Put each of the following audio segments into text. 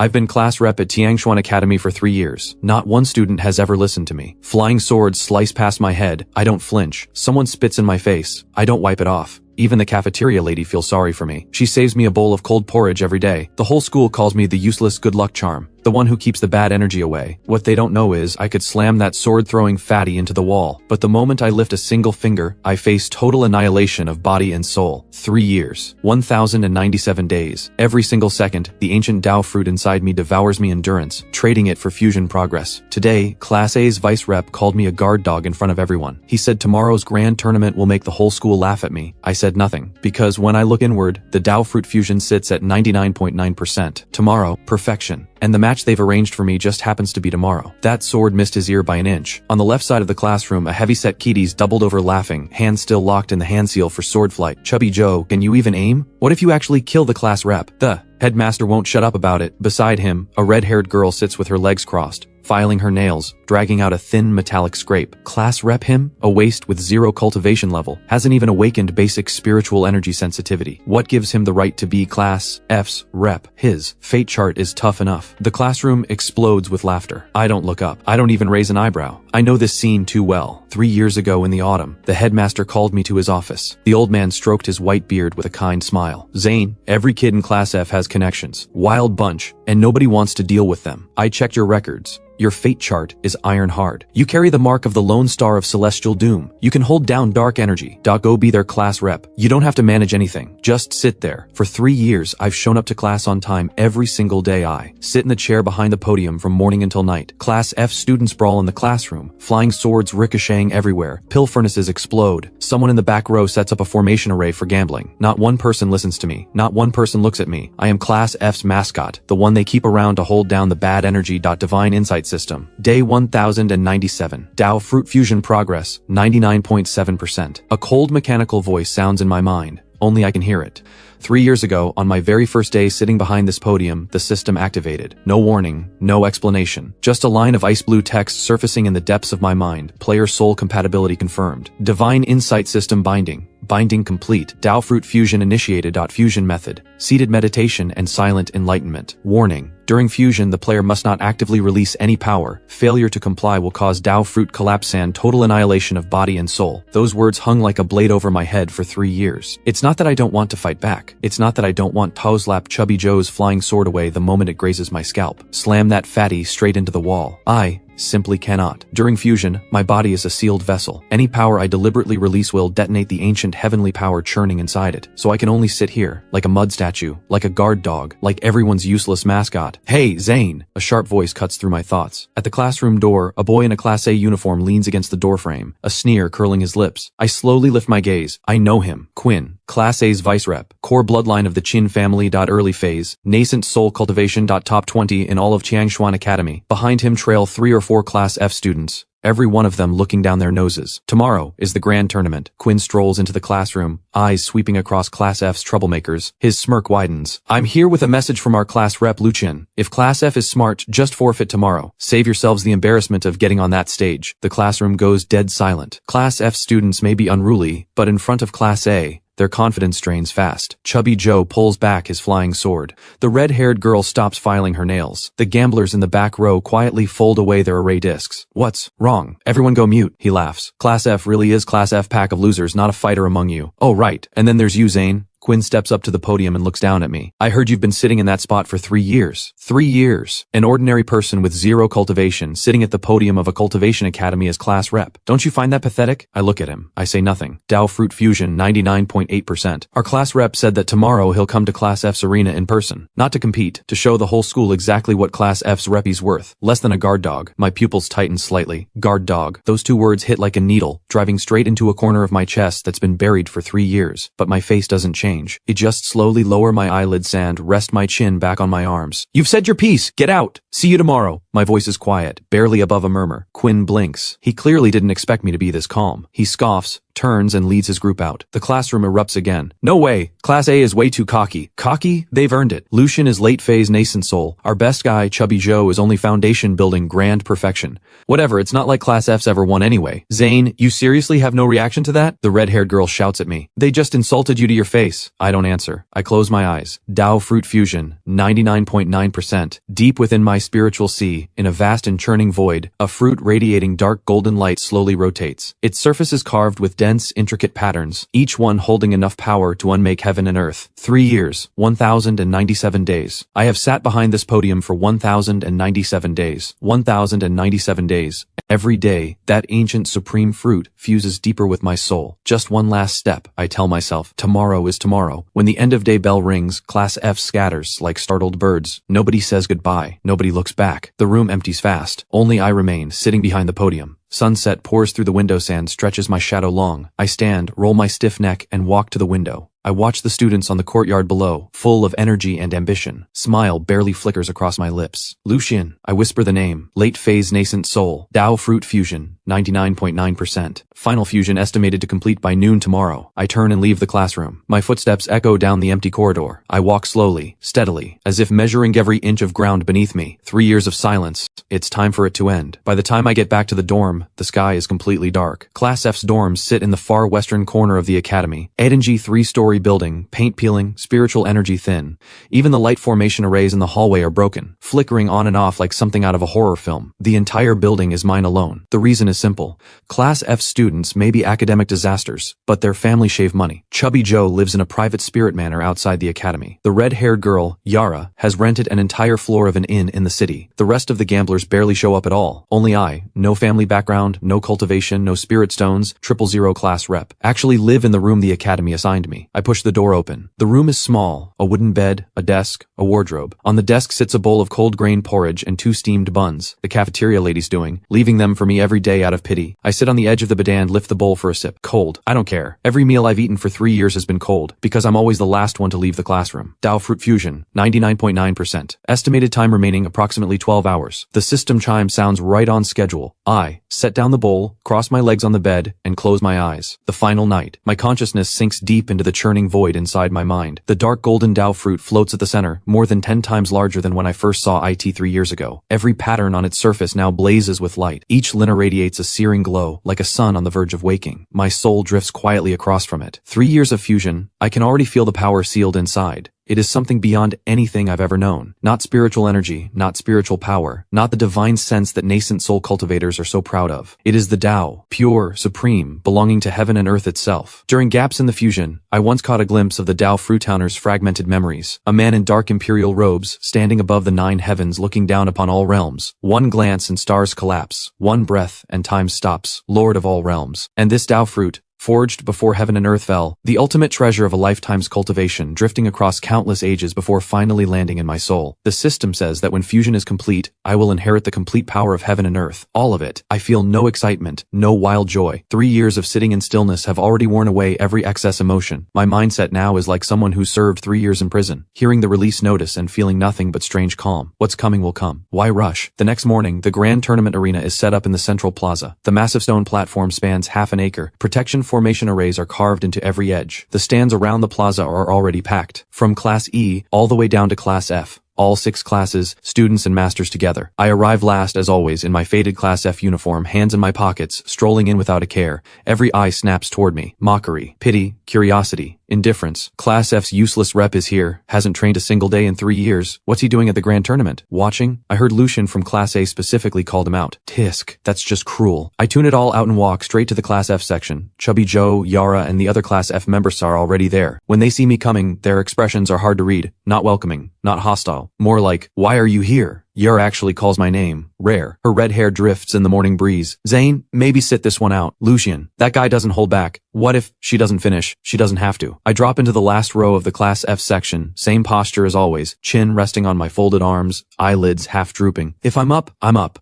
I've been class rep at Tiangshuan Academy for 3 years. Not one student has ever listened to me. Flying swords slice past my head. I don't flinch. Someone spits in my face. I don't wipe it off. Even the cafeteria lady feels sorry for me. She saves me a bowl of cold porridge every day. The whole school calls me the useless good luck charm. The one who keeps the bad energy away. What they don't know is I could slam that sword-throwing fatty into the wall. But the moment I lift a single finger, I face total annihilation of body and soul. 3 years. 1,097 days. Every single second, the ancient Dao Fruit inside me devours me endurance, trading it for fusion progress. Today, Class A's vice rep called me a guard dog in front of everyone. He said tomorrow's grand tournament will make the whole school laugh at me. I said nothing. Because when I look inward, the Dao Fruit fusion sits at 99.9%. Tomorrow, perfection. And the match they've arranged for me just happens to be tomorrow. That sword missed his ear by an inch. On the left side of the classroom, a heavy-set Kitties doubled over laughing, hands still locked in the hand seal for sword flight. Chubby Joe, can you even aim? What if you actually kill the class rep? The headmaster won't shut up about it. Beside him, a red-haired girl sits with her legs crossed, filing her nails, dragging out a thin metallic scrape. Class rep him? A waste with 0 cultivation level. Hasn't even awakened basic spiritual energy sensitivity. What gives him the right to be Class F's rep? His fate chart is tough enough. The classroom explodes with laughter. I don't look up. I don't even raise an eyebrow. I know this scene too well. 3 years ago in the autumn, the headmaster called me to his office. The old man stroked his white beard with a kind smile. Zane, every kid in Class F has connections. Wild bunch, and nobody wants to deal with them. I checked your records. Your fate chart is iron hard. You carry the mark of the lone star of celestial doom. You can hold down dark energy. Go be their class rep. You don't have to manage anything. Just sit there. For 3 years, I've shown up to class on time every single day. I sit in the chair behind the podium from morning until night. Class F students brawl in the classroom. Flying swords ricocheting everywhere. Pill furnaces explode. Someone in the back row sets up a formation array for gambling. Not one person listens to me. Not one person looks at me. I am Class F's mascot. The one they keep around to hold down the bad energy. Divine insight system. Day 1097. Dao Fruit fusion progress, 99.7%. A cold mechanical voice sounds in my mind. Only I can hear it. 3 years ago, on my very first day sitting behind this podium, the system activated. No warning, no explanation. Just a line of ice blue text surfacing in the depths of my mind. Player soul compatibility confirmed. Divine insight system binding. Binding complete. Dao Fruit fusion initiated. Fusion method. Seated meditation and silent enlightenment. Warning. During fusion, the player must not actively release any power. Failure to comply will cause Dao Fruit collapse and total annihilation of body and soul. Those words hung like a blade over my head for 3 years. It's not that I don't want to fight back. It's not that I don't want to slap Chubby Joe's flying sword away the moment it grazes my scalp. Slam that fatty straight into the wall. I simply cannot. During fusion, my body is a sealed vessel. Any power I deliberately release will detonate the ancient heavenly power churning inside it. So I can only sit here, like a mud statue, like a guard dog, like everyone's useless mascot. Hey, Zane! A sharp voice cuts through my thoughts. At the classroom door, a boy in a Class A uniform leans against the doorframe, a sneer curling his lips. I slowly lift my gaze. I know him. Quinn. Class A's vice rep. Core bloodline of the Qin family. Early phase. Nascent soul cultivation. Top 20 in all of Tiangshuan Academy. Behind him trail 3 or 4 Class F students. Every one of them looking down their noses. Tomorrow is the grand tournament. Quinn strolls into the classroom, eyes sweeping across Class F's troublemakers. His smirk widens. I'm here with a message from our class rep Luchin. If Class F is smart, just forfeit tomorrow. Save yourselves the embarrassment of getting on that stage. The classroom goes dead silent. Class F students may be unruly, but in front of Class A, their confidence drains fast. Chubby Joe pulls back his flying sword. The red-haired girl stops filing her nails. The gamblers in the back row quietly fold away their array discs. What's wrong? Everyone go mute, he laughs. Class F really is Class F pack of losers, not a fighter among you. Oh right, and then there's you, Zane. Quinn steps up to the podium and looks down at me. I heard you've been sitting in that spot for 3 years. 3 years. An ordinary person with 0 cultivation sitting at the podium of a cultivation academy as class rep. Don't you find that pathetic? I look at him. I say nothing. Dao Fruit fusion 99.8%. Our class rep said that tomorrow he'll come to Class F's arena in person. Not to compete, to show the whole school exactly what Class F's rep's worth. Less than a guard dog. My pupils tighten slightly. Guard dog. Those 2 words hit like a needle, driving straight into a corner of my chest that's been buried for 3 years. But my face doesn't change. It just slowly lower my eyelids and rest my chin back on my arms. You've said your piece. Get out. See you tomorrow. My voice is quiet, barely above a murmur. Quinn blinks. He clearly didn't expect me to be this calm. He scoffs, turns and leads his group out. The classroom erupts again. No way! Class A is way too cocky. Cocky? They've earned it. Lucian is late phase nascent soul. Our best guy, Chubby Joe, is only foundation building grand perfection. Whatever, it's not like Class F's ever won anyway. Zane, you seriously have no reaction to that? The red-haired girl shouts at me. They just insulted you to your face. I don't answer. I close my eyes. Dao Fruit fusion, 99.9%. Deep within my spiritual sea, in a vast and churning void, a fruit radiating dark golden light slowly rotates. Its surface is carved with dense, intricate patterns, each one holding enough power to unmake heaven and earth. 3 years, 1,097 days. I have sat behind this podium for 1,097 days. 1,097 days. Every day, that ancient supreme fruit fuses deeper with my soul. Just one last step, I tell myself. Tomorrow is tomorrow. When the end of day bell rings, Class F scatters like startled birds. Nobody says goodbye. Nobody looks back. The room empties fast. Only I remain, sitting behind the podium. Sunset pours through the window sand, stretches my shadow long. I stand, roll my stiff neck, and walk to the window. I watch the students on the courtyard below, full of energy and ambition. Smile barely flickers across my lips. Lucian, I whisper the name. Late phase nascent soul. Dao Fruit fusion, 99.9%. Final fusion estimated to complete by noon tomorrow. I turn and leave the classroom. My footsteps echo down the empty corridor. I walk slowly, steadily, as if measuring every inch of ground beneath me. 3 years of silence. It's time for it to end. By the time I get back to the dorm, the sky is completely dark. Class F's dorms sit in the far western corner of the academy. Edenji 3-story building, paint peeling, spiritual energy thin. Even the light formation arrays in the hallway are broken, flickering on and off like something out of a horror film. The entire building is mine alone. The reason is simple. Class F students may be academic disasters, but their families shave money. Chubby Joe lives in a private spirit manor outside the academy. The red-haired girl, Yara, has rented an entire floor of an inn in the city. The rest of the gamblers barely show up at all. Only I, no family background, no cultivation, no spirit stones, 000 class rep, actually live in the room the academy assigned me. I push the door open. The room is small. A wooden bed, a desk, a wardrobe. On the desk sits a bowl of cold grain porridge and 2 steamed buns. The cafeteria lady's doing, leaving them for me every day out of pity. I sit on the edge of the bidet and lift the bowl for a sip. Cold. I don't care. Every meal I've eaten for 3 years has been cold, because I'm always the last one to leave the classroom. Dao Fruit fusion, 99.9%. Estimated time remaining approximately 12 hours. The system chime sounds right on schedule. I set down the bowl, cross my legs on the bed, and close my eyes. The final night. My consciousness sinks deep into the churning void inside my mind. The dark golden Dao fruit floats at the center, more than 10 times larger than when I first saw IT 3 years ago. Every pattern on its surface now blazes with light. Each lina radiates a searing glow, like a sun on the verge of waking. My soul drifts quietly across from it. 3 years of fusion, I can already feel the power sealed inside. It is something beyond anything I've ever known. Not spiritual energy, not spiritual power, not the divine sense that nascent soul cultivators are so proud of. It is the Tao, pure, supreme, belonging to heaven and earth itself. During gaps in the fusion, I once caught a glimpse of the Dao Fruitowner's fragmented memories. A man in dark imperial robes, standing above the 9 heavens looking down upon all realms. One glance and stars collapse. One breath and time stops. Lord of all realms. And this Dao Fruit, forged before heaven and earth fell, the ultimate treasure of a lifetime's cultivation, drifting across countless ages before finally landing in my soul. The system says that when fusion is complete, I will inherit the complete power of heaven and earth. All of it. I feel no excitement, no wild joy. 3 years of sitting in stillness have already worn away every excess emotion. My mindset now is like someone who served 3 years in prison, hearing the release notice and feeling nothing but strange calm. What's coming will come. Why rush? The next morning, the grand tournament arena is set up in the central plaza. The massive stone platform spans half an acre. Protection formation arrays are carved into every edge. The stands around the plaza are already packed, from Class E all the way down to Class F. All 6 classes, students and masters together. I arrive last, as always, in my faded Class F uniform, hands in my pockets, strolling in without a care. Every eye snaps toward me. Mockery, pity, curiosity, indifference. Class F's useless rep is here, hasn't trained a single day in 3 years. What's he doing at the grand tournament? Watching? I heard Lucian from Class A specifically called him out. Tisk. That's just cruel. I tune it all out and walk straight to the Class F section. Chubby Joe, Yara, and the other Class F members are already there. When they see me coming, their expressions are hard to read. Not welcoming, not hostile. More like, why are you here? Yara actually calls my name. Rare. Her red hair drifts in the morning breeze. Zane, maybe sit this one out. Lucian, that guy doesn't hold back. What if she doesn't finish? She doesn't have to. I drop into the last row of the Class F section, same posture as always, chin resting on my folded arms, eyelids half drooping. If I'm up,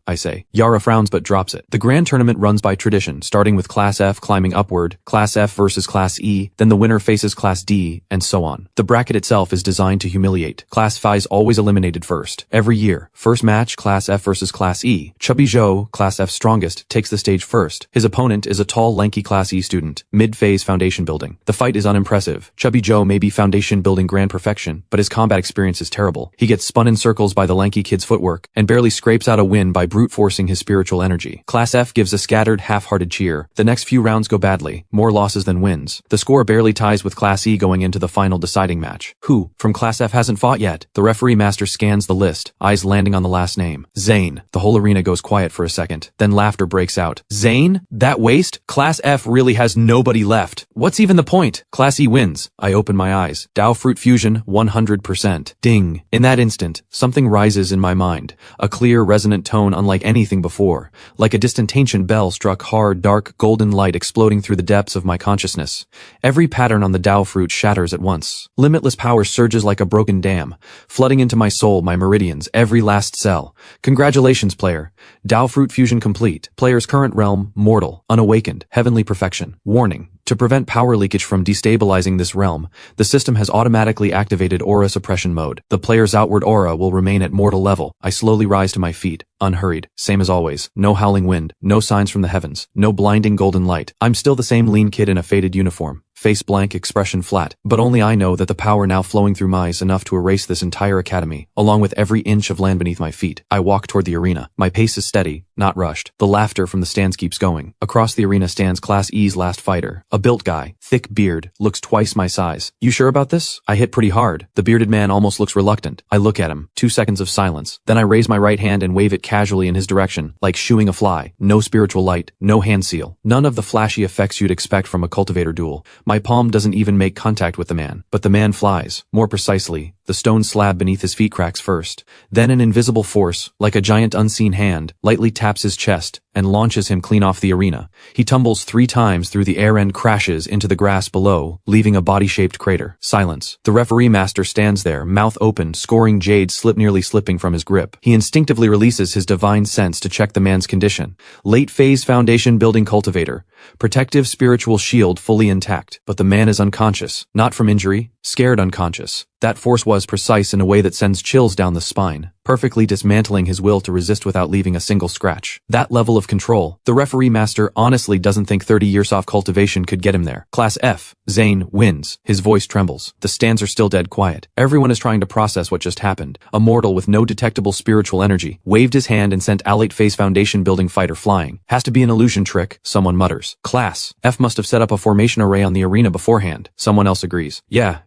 I say. Yara frowns but drops it. The grand tournament runs by tradition, starting with Class F climbing upward, Class F versus Class E, then the winner faces Class D, and so on. The bracket itself is designed to humiliate. Class Phi is always eliminated first. Every year. First match, Class F versus Class E. Chubby Joe, Class F strongest, takes the stage first. His opponent is a tall, lanky Class E student, mid-phase foundation building. The fight is unimpressive. Chubby Joe may be foundation building grand perfection, but his combat experience is terrible. He gets spun in circles by the lanky kid's footwork, and barely scrapes out a win by brute forcing his spiritual energy. Class F gives a scattered, half-hearted cheer. The next few rounds go badly, more losses than wins. The score barely ties with Class E going into the final deciding match. Who from Class F hasn't fought yet? The referee master scans the list, eyes landing on the last name. Zane. The whole arena goes quiet for a second. Then laughter breaks out. Zane? That waste? Class F really has nobody left. What's even the point? Class E wins. I open my eyes. Dao Fruit fusion, 100%. Ding. In that instant, something rises in my mind. A clear, resonant tone unlike anything before. Like a distant ancient bell struck hard, dark, golden light exploding through the depths of my consciousness. Every pattern on the Dao Fruit shatters at once. Limitless power surges like a broken dam, flooding into my soul, my meridians, every last cell. Congratulations, player. Dao Fruit fusion complete. Player's current realm, mortal, unawakened, heavenly perfection. Warning. To prevent power leakage from destabilizing this realm, the system has automatically activated aura suppression mode. The player's outward aura will remain at mortal level. I slowly rise to my feet, unhurried, same as always. No howling wind, no signs from the heavens, no blinding golden light. I'm still the same lean kid in a faded uniform. Face blank, expression flat. But only I know that the power now flowing through me is enough to erase this entire academy, along with every inch of land beneath my feet. I walk toward the arena. My pace is steady, not rushed. The laughter from the stands keeps going. Across the arena stands Class E's last fighter. A built guy, thick beard, looks twice my size. You sure about this? I hit pretty hard. The bearded man almost looks reluctant. I look at him. 2 seconds of silence. Then I raise my right hand and wave it casually in his direction, like shooing a fly. No spiritual light, no hand seal. None of the flashy effects you'd expect from a cultivator duel. My palm doesn't even make contact with the man. But the man flies. More precisely, the stone slab beneath his feet cracks first. Then an invisible force, like a giant unseen hand, lightly taps his chest and launches him clean off the arena. He tumbles 3 times through the air and crashes into the grass below, leaving a body-shaped crater. Silence. The referee master stands there, mouth open, scoring Jade nearly slipping from his grip. He instinctively releases his divine sense to check the man's condition. Late phase foundation building cultivator. Protective spiritual shield fully intact. But the man is unconscious. Not from injury, scared unconscious. That force was precise in a way that sends chills down the spine, perfectly dismantling his will to resist without leaving a single scratch. That level of control, the referee master honestly doesn't think 30 years off cultivation could get him there. Class F, Zane, wins. His voice trembles. The stands are still dead quiet. Everyone is trying to process what just happened. A mortal with no detectable spiritual energy waved his hand and sent Alate Phase Foundation building fighter flying. Has to be an illusion trick, someone mutters. Class F must have set up a formation array on the arena beforehand. Someone else agrees. Yeah.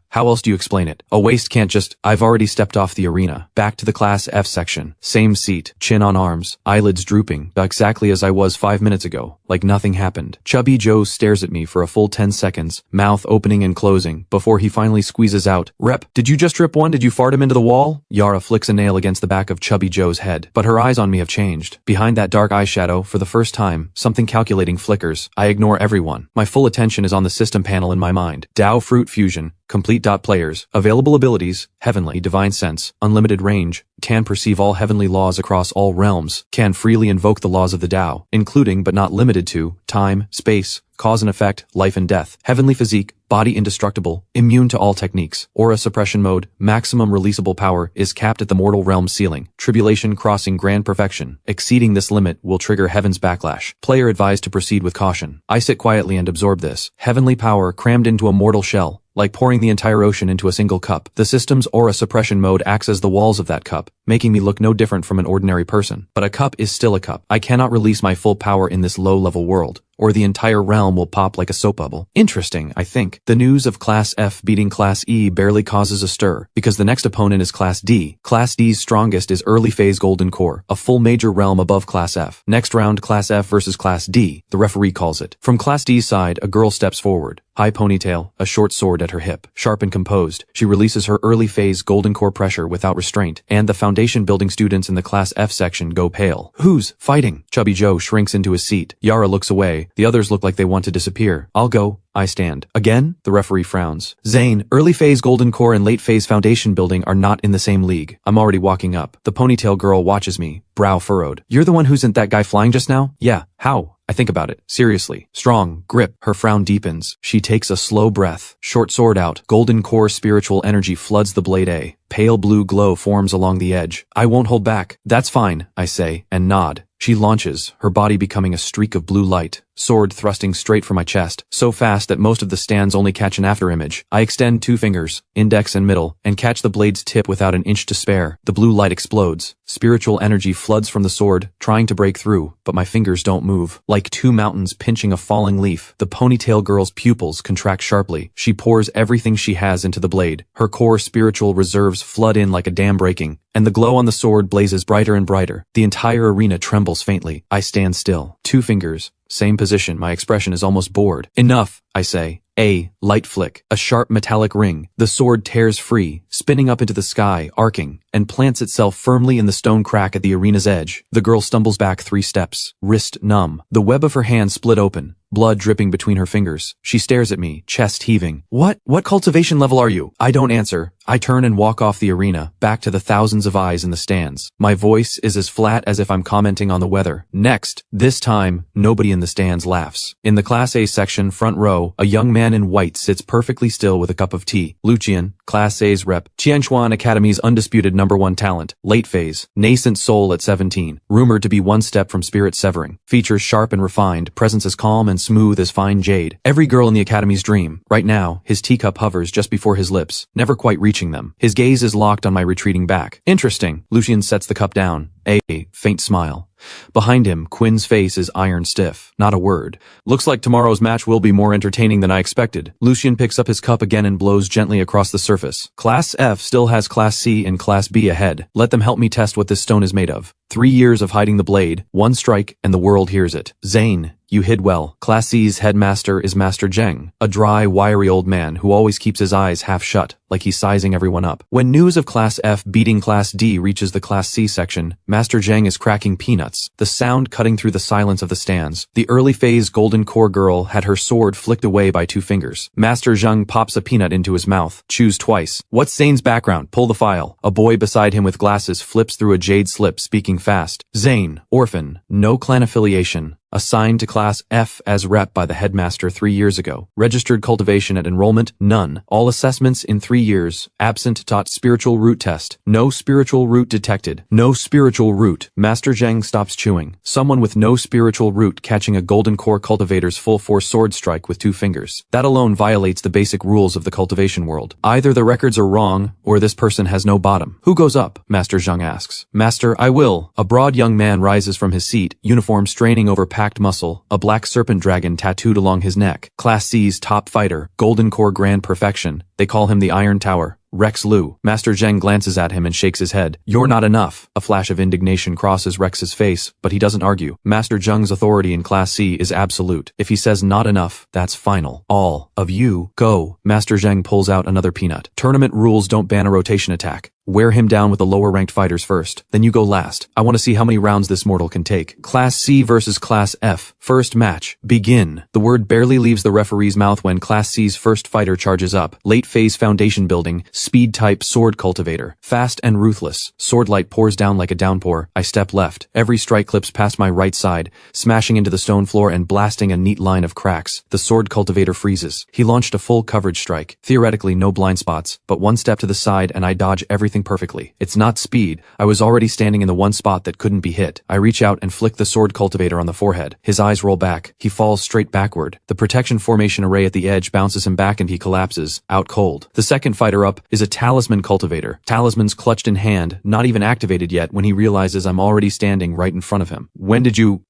How else do you explain it? A waste can't just... I've already stepped off the arena. Back to the Class F section. Same seat, chin on arms, eyelids drooping, exactly as I was 5 minutes ago, like nothing happened. Chubby Joe stares at me for a full 10 seconds, mouth opening and closing, before he finally squeezes out, "Rep, did you just rip one? Did you fart him into the wall?" Yara flicks a nail against the back of Chubby Joe's head, but her eyes on me have changed. Behind that dark eyeshadow, for the first time, something calculating flickers. I ignore everyone. My full attention is on the system panel in my mind. Dao Fruit fusion. Complete. Players. Available abilities. Heavenly. Divine sense. Unlimited range. Can perceive all heavenly laws across all realms. Can freely invoke the laws of the Dao, including but not limited to time, space, cause and effect, life and death. Heavenly physique. Body indestructible. Immune to all techniques. Aura suppression mode. Maximum releasable power is capped at the mortal realm ceiling. Tribulation crossing grand perfection. Exceeding this limit will trigger heaven's backlash. Player advised to proceed with caution. I sit quietly and absorb this. Heavenly power crammed into a mortal shell. Like pouring the entire ocean into a single cup. The system's aura suppression mode acts as the walls of that cup, making me look no different from an ordinary person. But a cup is still a cup. I cannot release my full power in this low-level world, or the entire realm will pop like a soap bubble. Interesting, I think. The news of Class F beating Class E barely causes a stir, because the next opponent is Class D. Class D's strongest is early phase Golden Core, a full major realm above Class F. Next round, Class F versus Class D, the referee calls it. From Class D's side, a girl steps forward. High ponytail, a short sword at her hip. Sharp and composed, she releases her early phase Golden Core pressure without restraint, and the foundation building students in the Class F section go pale. Who's fighting? Chubby Joe shrinks into his seat. Yara looks away. The others look like they want to disappear. I'll go. I stand. Again? The referee frowns. Zane, early phase Golden Core and late phase foundation building are not in the same league. I'm already walking up. The ponytail girl watches me, brow furrowed. You're the one who sent that guy flying just now? Yeah. How? I think about it. Seriously. Strong. Grip. Her frown deepens. She takes a slow breath. Short sword out. Golden Core spiritual energy floods the blade A. Pale blue glow forms along the edge. I won't hold back. That's fine, I say, and nod. She launches, her body becoming a streak of blue light, sword thrusting straight for my chest, so fast that most of the stands only catch an afterimage. I extend 2 fingers, index and middle, and catch the blade's tip without an inch to spare. The blue light explodes. Spiritual energy floods from the sword, trying to break through, but my fingers don't move. Like 2 mountains pinching a falling leaf, the ponytail girl's pupils contract sharply. She pours everything she has into the blade. Her core spiritual reserves flood in like a dam breaking, and the glow on the sword blazes brighter and brighter. The entire arena trembles faintly. I stand still. 2 fingers. Same position. My expression is almost bored. Enough, I say. A light flick. A sharp metallic ring. The sword tears free, spinning up into the sky, arcing, and plants itself firmly in the stone crack at the arena's edge. The girl stumbles back 3 steps, wrist numb. The web of her hand split open, blood dripping between her fingers. She stares at me, chest heaving. What cultivation level are you? I don't answer. I turn and walk off the arena, back to the thousands of eyes in the stands. My voice is as flat as if I'm commenting on the weather. Next. This time, nobody in the stands laughs. In the Class A section, front row, a young man in white sits perfectly still with a cup of tea. Lucian, Class A's rep, Tianquan Academy's undisputed #1 talent, late phase, nascent soul at 17, rumored to be 1 step from spirit severing, features sharp and refined, presence as calm and smooth as fine jade. Every girl in the Academy's dream. Right now, his teacup hovers just before his lips, never quite reaching them. His gaze is locked on my retreating back. Interesting. Lucian sets the cup down. A faint smile. Behind him, Quinn's face is iron stiff. Not a word. Looks like tomorrow's match will be more entertaining than I expected. Lucian picks up his cup again and blows gently across the surface. Class F still has Class C and Class B ahead. Let them help me test what this stone is made of. 3 years of hiding the blade, 1 strike, and the world hears it. Zane, you hid well. Class C's headmaster is Master Zheng, a dry, wiry old man who always keeps his eyes half shut, like he's sizing everyone up. When news of Class F beating Class D reaches the Class C section, Master Zheng is cracking peanuts, the sound cutting through the silence of the stands. The early phase golden core girl had her sword flicked away by 2 fingers. Master Zheng pops a peanut into his mouth, chews twice. What's Zane's background? Pull the file. A boy beside him with glasses flips through a jade slip, speaking fast. Zane, orphan, no clan affiliation. Assigned to Class F as rep by the headmaster 3 years ago. Registered cultivation at enrollment, none. All assessments in 3 years. Absent taught spiritual root test. No spiritual root detected. No spiritual root. Master Zheng stops chewing. Someone with no spiritual root catching a golden core cultivator's full force sword strike with 2 fingers. That alone violates the basic rules of the cultivation world. Either the records are wrong, or this person has no bottom. Who goes up? Master Zheng asks. Master, I will. A broad young man rises from his seat, uniform straining over packed muscle, a black serpent dragon tattooed along his neck. Class C's top fighter, golden core grand perfection. They call him the Iron Tower. Rex Liu. Master Zheng glances at him and shakes his head. You're not enough. A flash of indignation crosses Rex's face, but he doesn't argue. Master Zheng's authority in Class C is absolute. If he says not enough, that's final. All of you, go. Master Zheng pulls out another peanut. Tournament rules don't ban a rotation attack. Wear him down with the lower ranked fighters first. Then you go last. I want to see how many rounds this mortal can take. Class C versus Class F. First match. Begin. The word barely leaves the referee's mouth when Class C's first fighter charges up. Late phase foundation building. Speed type sword cultivator. Fast and ruthless. Sword light pours down like a downpour. I step left. Every strike clips past my right side, smashing into the stone floor and blasting a neat line of cracks. The sword cultivator freezes. He launched a full coverage strike. Theoretically no blind spots, but 1 step to the side and I dodge everything perfectly. It's not speed. I was already standing in the 1 spot that couldn't be hit. I reach out and flick the sword cultivator on the forehead. His eyes roll back. He falls straight backward. The protection formation array at the edge bounces him back and he collapses, out cold. The second fighter up is a talisman cultivator. Talisman's clutched in hand, not even activated yet when he realizes I'm already standing right in front of him.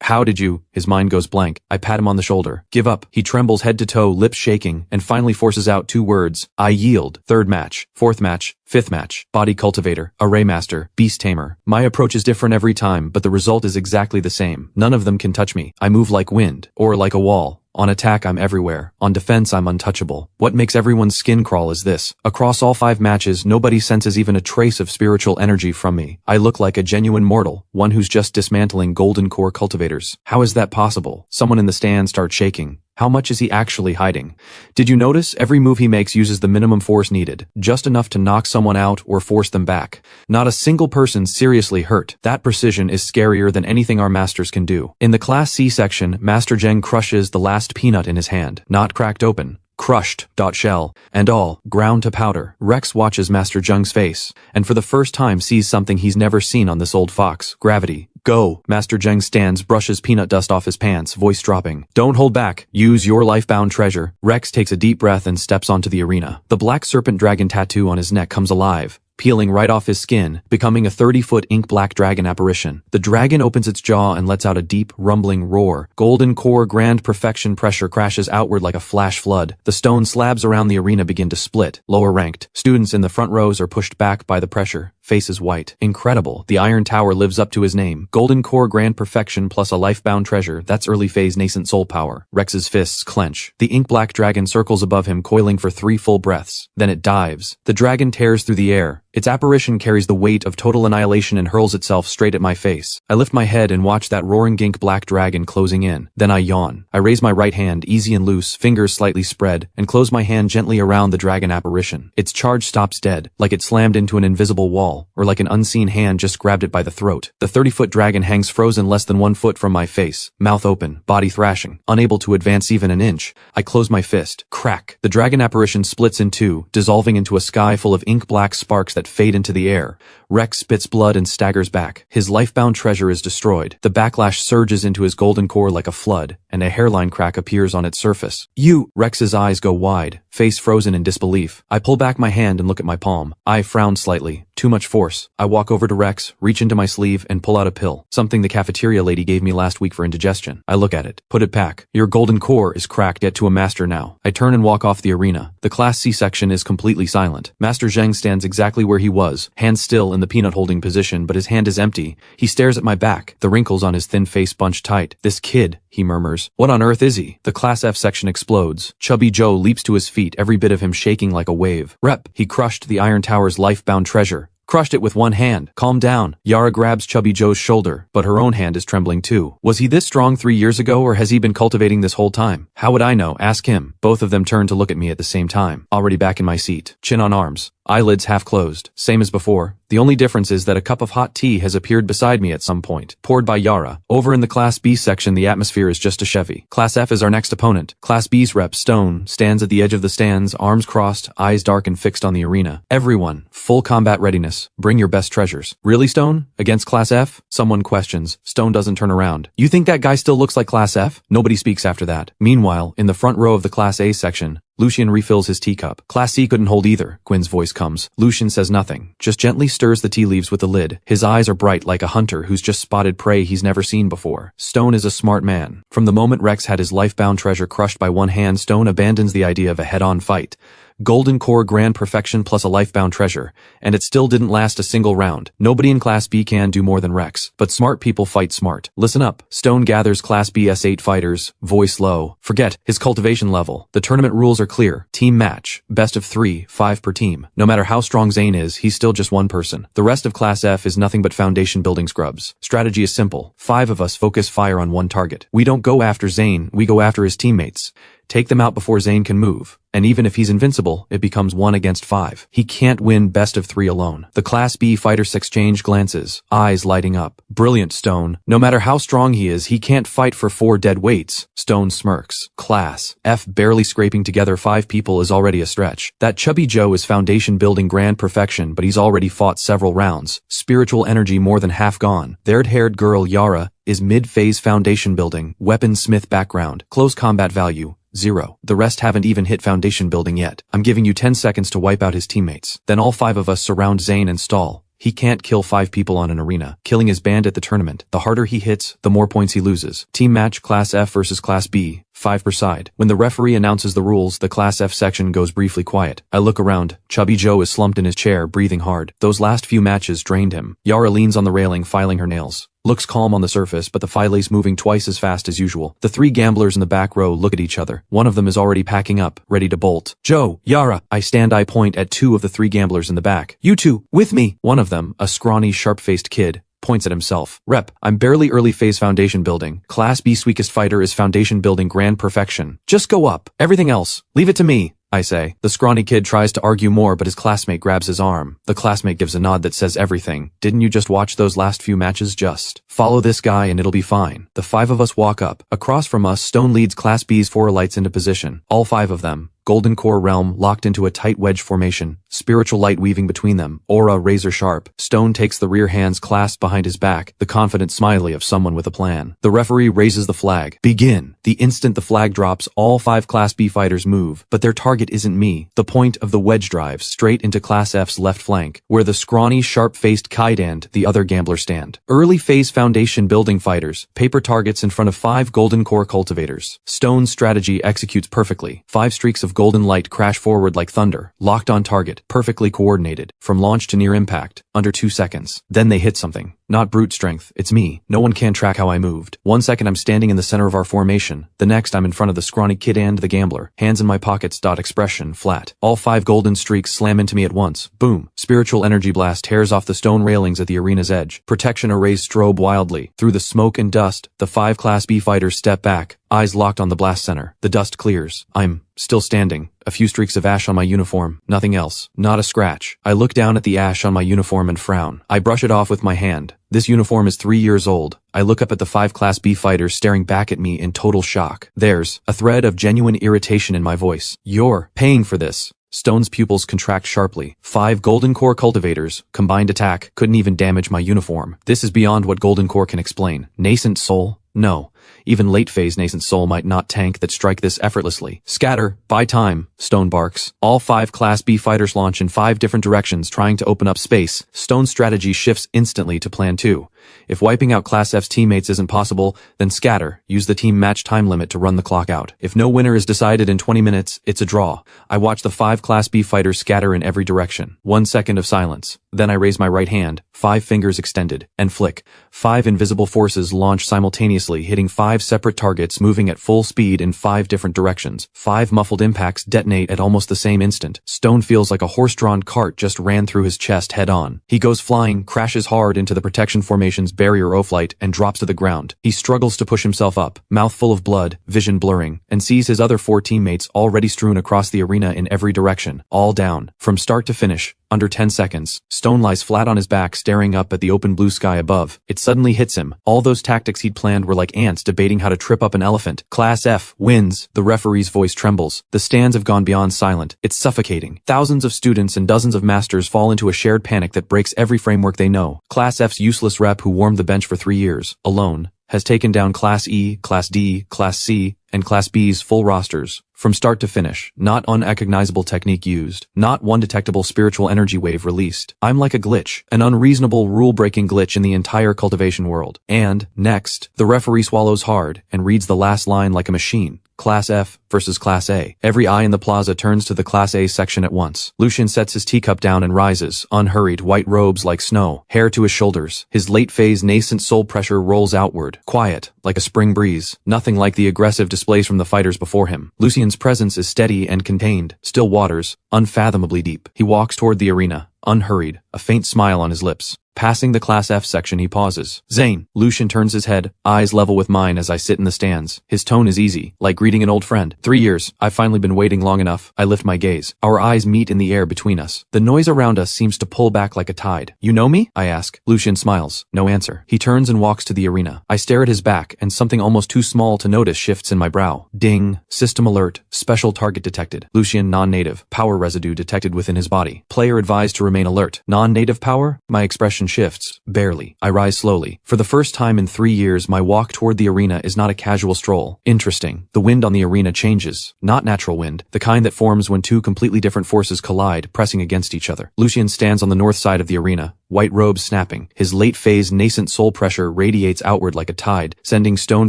How did you? His mind goes blank. I pat him on the shoulder. Give up. He trembles head to toe, lips shaking, and finally forces out 2 words. I yield. 3rd match. 4th match. 5th match. Body cultivator. Array master. Beast tamer. My approach is different every time, but the result is exactly the same. None of them can touch me. I move like wind. Or like a wall. On attack, I'm everywhere. On defense, I'm untouchable. What makes everyone's skin crawl is this. Across all 5 matches, nobody senses even a trace of spiritual energy from me. I look like a genuine mortal, one who's just dismantling golden core cultivators. How is that possible? Someone in the stand starts shaking. How much is he actually hiding? Did you notice every move he makes uses the minimum force needed, just enough to knock someone out or force them back? Not a single person seriously hurt. That precision is scarier than anything our masters can do. In the Class C section, Master Zheng crushes the last peanut in his hand, not cracked open. crushed, shell, and all, ground to powder. Rex watches Master Zheng's face, and for the first time sees something he's never seen on this old fox. Gravity. Go! Master Zheng stands, brushes peanut dust off his pants, voice dropping. Don't hold back. Use your life-bound treasure. Rex takes a deep breath and steps onto the arena. The black serpent dragon tattoo on his neck comes alive, peeling right off his skin, becoming a 30-foot ink-black dragon apparition. The dragon opens its jaw and lets out a deep, rumbling roar. Golden core grand perfection pressure crashes outward like a flash flood. The stone slabs around the arena begin to split. Lower ranked students in the front rows are pushed back by the pressure. Faces white. Incredible. The Iron Tower lives up to his name. Golden core grand perfection plus a life-bound treasure. That's early phase nascent soul power. Rex's fists clench. The ink-black dragon circles above him, coiling for 3 full breaths. Then it dives. The dragon tears through the air. Its apparition carries the weight of total annihilation and hurls itself straight at my face. I lift my head and watch that roaring gink black dragon closing in. Then I yawn. I raise my right hand, easy and loose, fingers slightly spread, and close my hand gently around the dragon apparition. Its charge stops dead, like it slammed into an invisible wall, or like an unseen hand just grabbed it by the throat. The 30-foot dragon hangs frozen less than 1 foot from my face, mouth open, body thrashing, unable to advance even an inch. I close my fist. Crack. The dragon apparition splits in two, dissolving into a sky full of ink-black sparks that fade into the air. Rex spits blood and staggers back. His life-bound treasure is destroyed. The backlash surges into his golden core like a flood, and a hairline crack appears on its surface. You! Rex's eyes go wide, face frozen in disbelief. I pull back my hand and look at my palm. I frown slightly. Too much force. I walk over to Rex, reach into my sleeve, and pull out a pill. Something the cafeteria lady gave me last week for indigestion. I look at it. Put it back. Your golden core is cracked yet to a master now. I turn and walk off the arena. The Class C section is completely silent. Master Zheng stands exactly where he was, hands still in the peanut-holding position, but his hand is empty. He stares at my back, the wrinkles on his thin face bunched tight. This kid, he murmurs. What on earth is he? The Class F section explodes. Chubby Joe leaps to his feet, every bit of him shaking like a wave. Rep, he crushed the Iron Tower's life-bound treasure. Crushed it with one hand. Calm down. Yara grabs Chubby Joe's shoulder, but her own hand is trembling too. Was he this strong 3 years ago, or has he been cultivating this whole time? How would I know? Ask him. Both of them turn to look at me at the same time. Already back in my seat. Chin on arms. Eyelids half closed. Same as before. The only difference is that a cup of hot tea has appeared beside me at some point. Poured by Yara. Over in the Class B section, the atmosphere is just a Chevy. Class F is our next opponent. Class B's rep, Stone, stands at the edge of the stands, arms crossed, eyes dark and fixed on the arena. Everyone, full combat readiness. Bring your best treasures. Really, Stone? Against Class F? Someone questions. Stone doesn't turn around. You think that guy still looks like Class F? Nobody speaks after that. Meanwhile, in the front row of the Class A section, Lucian refills his teacup. Class C couldn't hold either. Gwen's voice comes. Lucian says nothing, just gently stirs the tea leaves with the lid. His eyes are bright like a hunter who's just spotted prey he's never seen before. Stone is a smart man. From the moment Rex had his life-bound treasure crushed by one hand, Stone abandons the idea of a head-on fight. Golden core grand perfection plus a life-bound treasure, and it still didn't last a single round. Nobody in Class B can do more than Rex, but smart people fight smart. Listen up. Stone gathers Class B S8 fighters, voice low. Forget his cultivation level. The tournament rules are clear. Team match. Best of 3, 5 per team. No matter how strong Zane is, he's still just one person. The rest of Class F is nothing but foundation building scrubs. Strategy is simple. 5 of us focus fire on one target. We don't go after Zane, we go after his teammates. Take them out before Zane can move. And even if he's invincible, it becomes 1 against 5. He can't win best of 3 alone. The Class B fighters exchange glances, eyes lighting up. Brilliant, Stone. No matter how strong he is, he can't fight for 4 dead weights. Stone smirks. Class F barely scraping together 5 people is already a stretch. That Chubby Joe is foundation building grand perfection, but he's already fought several rounds. Spiritual energy more than half gone. The red-haired girl, Yara, is mid-phase foundation building, weaponsmith background, close combat value, 0. The rest haven't even hit foundation building yet. I'm giving you 10 seconds to wipe out his teammates. Then all 5 of us surround Zane and stall. He can't kill 5 people on an arena. Killing is banned at the tournament. The harder he hits, the more points he loses. Team match Class F versus Class B. 5 per side. When the referee announces the rules, the Class F section goes briefly quiet. I look around. Chubby Joe is slumped in his chair, breathing hard. Those last few matches drained him. Yara leans on the railing, filing her nails. Looks calm on the surface, but the file's moving twice as fast as usual. The 3 gamblers in the back row look at each other. One of them is already packing up, ready to bolt. Joe, Yara, I point at 2 of the 3 gamblers in the back. You two, with me. One of them, a scrawny, sharp-faced kid, points at himself. Rep, I'm barely early phase foundation building. Class B's weakest fighter is foundation building grand perfection. Just go up. Everything else, leave it to me, I say. The scrawny kid tries to argue more, but his classmate grabs his arm. The classmate gives a nod that says everything. Didn't you just watch those last few matches? Just follow this guy and it'll be fine. The 5 of us walk up. Across from us, Stone leads Class B's 4 lights into position. All 5 of them. golden core realm locked into a tight wedge formation, spiritual light weaving between them, aura razor sharp. Stone takes the rear hands clasped behind his back, the confident smiley of someone with a plan. The referee raises the flag. Begin. The instant the flag drops, all 5 Class B fighters move, but their target isn't me. The point of the wedge drives straight into Class F's left flank, where the scrawny, sharp-faced Kaid and the other gambler stand. Early phase foundation building fighters, paper targets in front of 5 golden core cultivators. Stone's strategy executes perfectly. 5 streaks of golden light crash forward like thunder, locked on target, perfectly coordinated, from launch to near impact, under 2 seconds. Then they hit something. Not brute strength, it's me. No one can track how I moved. 1 second I'm standing in the center of our formation. The next I'm in front of the scrawny kid and the gambler. Hands in my pockets. Expression flat. All 5 golden streaks slam into me at once. Boom. Spiritual energy blast tears off the stone railings at the arena's edge. Protection arrays strobe wildly. Through the smoke and dust, the 5 Class B fighters step back, eyes locked on the blast center. The dust clears. I'm still standing. A few streaks of ash on my uniform. Nothing else. Not a scratch. I look down at the ash on my uniform and frown. I brush it off with my hand. This uniform is 3 years old. I look up at the 5 Class B fighters staring back at me in total shock. There's a thread of genuine irritation in my voice. You're paying for this. Stone's pupils contract sharply. 5 golden core cultivators, combined attack, couldn't even damage my uniform. This is beyond what golden core can explain. Nascent soul? No. Even late-phase nascent soul might not tank that strike this effortlessly. Scatter. Buy time. Stone barks. All 5 Class B fighters launch in 5 different directions trying to open up space. Stone's strategy shifts instantly to plan 2. If wiping out Class F's teammates isn't possible, then scatter. Use the team match time limit to run the clock out. If no winner is decided in 20 minutes, it's a draw. I watch the 5 Class B fighters scatter in every direction. 1 second of silence. Then I raise my right hand, 5 fingers extended, and flick. 5 invisible forces launch simultaneously, hitting 5 separate targets moving at full speed in 5 different directions. 5 muffled impacts detonate at almost the same instant. Stone feels like a horse-drawn cart just ran through his chest head-on. He goes flying, crashes hard into the protection formation's barrier O-flight, and drops to the ground. He struggles to push himself up, mouth full of blood, vision blurring, and sees his other 4 teammates already strewn across the arena in every direction, all down. From start to finish, under 10 seconds, Stone lies flat on his back staring up at the open blue sky above. It suddenly hits him. All those tactics he'd planned were like ants debating how to trip up an elephant. Class F wins. The referee's voice trembles. The stands have gone beyond silent. It's suffocating. Thousands of students and dozens of masters fall into a shared panic that breaks every framework they know. Class F's useless rep who warmed the bench for 3 years, alone, has taken down Class E, Class D, Class C, and Class B's full rosters. From start to finish, not unrecognizable technique used, not one detectable spiritual energy wave released. I'm like a glitch, an unreasonable rule-breaking glitch in the entire cultivation world. And, next, the referee swallows hard and reads the last line like a machine. Class F versus Class A. Every eye in the plaza turns to the Class A section at once. Lucian sets his teacup down and rises, unhurried, white robes like snow, hair to his shoulders. His late-phase nascent soul pressure rolls outward, quiet, like a spring breeze, nothing like the aggressive displays from the fighters before him. Lucian's presence is steady and contained, still waters, unfathomably deep. He walks toward the arena, unhurried, a faint smile on his lips. Passing the Class F section, he pauses. Zane. Lucian turns his head, eyes level with mine as I sit in the stands. His tone is easy, like greeting an old friend. 3 years. I've finally been waiting long enough. I lift my gaze. Our eyes meet in the air between us. The noise around us seems to pull back like a tide. You know me? I ask. Lucian smiles. No answer. He turns and walks to the arena. I stare at his back, and something almost too small to notice shifts in my brow. Ding. System alert. Special target detected. Lucian non-native. Power residue detected within his body. Player advised to remain alert. Non-native power? My expression shifts. Barely. I rise slowly. For the first time in 3 years, my walk toward the arena is not a casual stroll. Interesting. The wind on the arena changes. Not natural wind. The kind that forms when 2 completely different forces collide, pressing against each other. Lucian stands on the north side of the arena, white robes snapping. His late-phase nascent soul pressure radiates outward like a tide, sending stone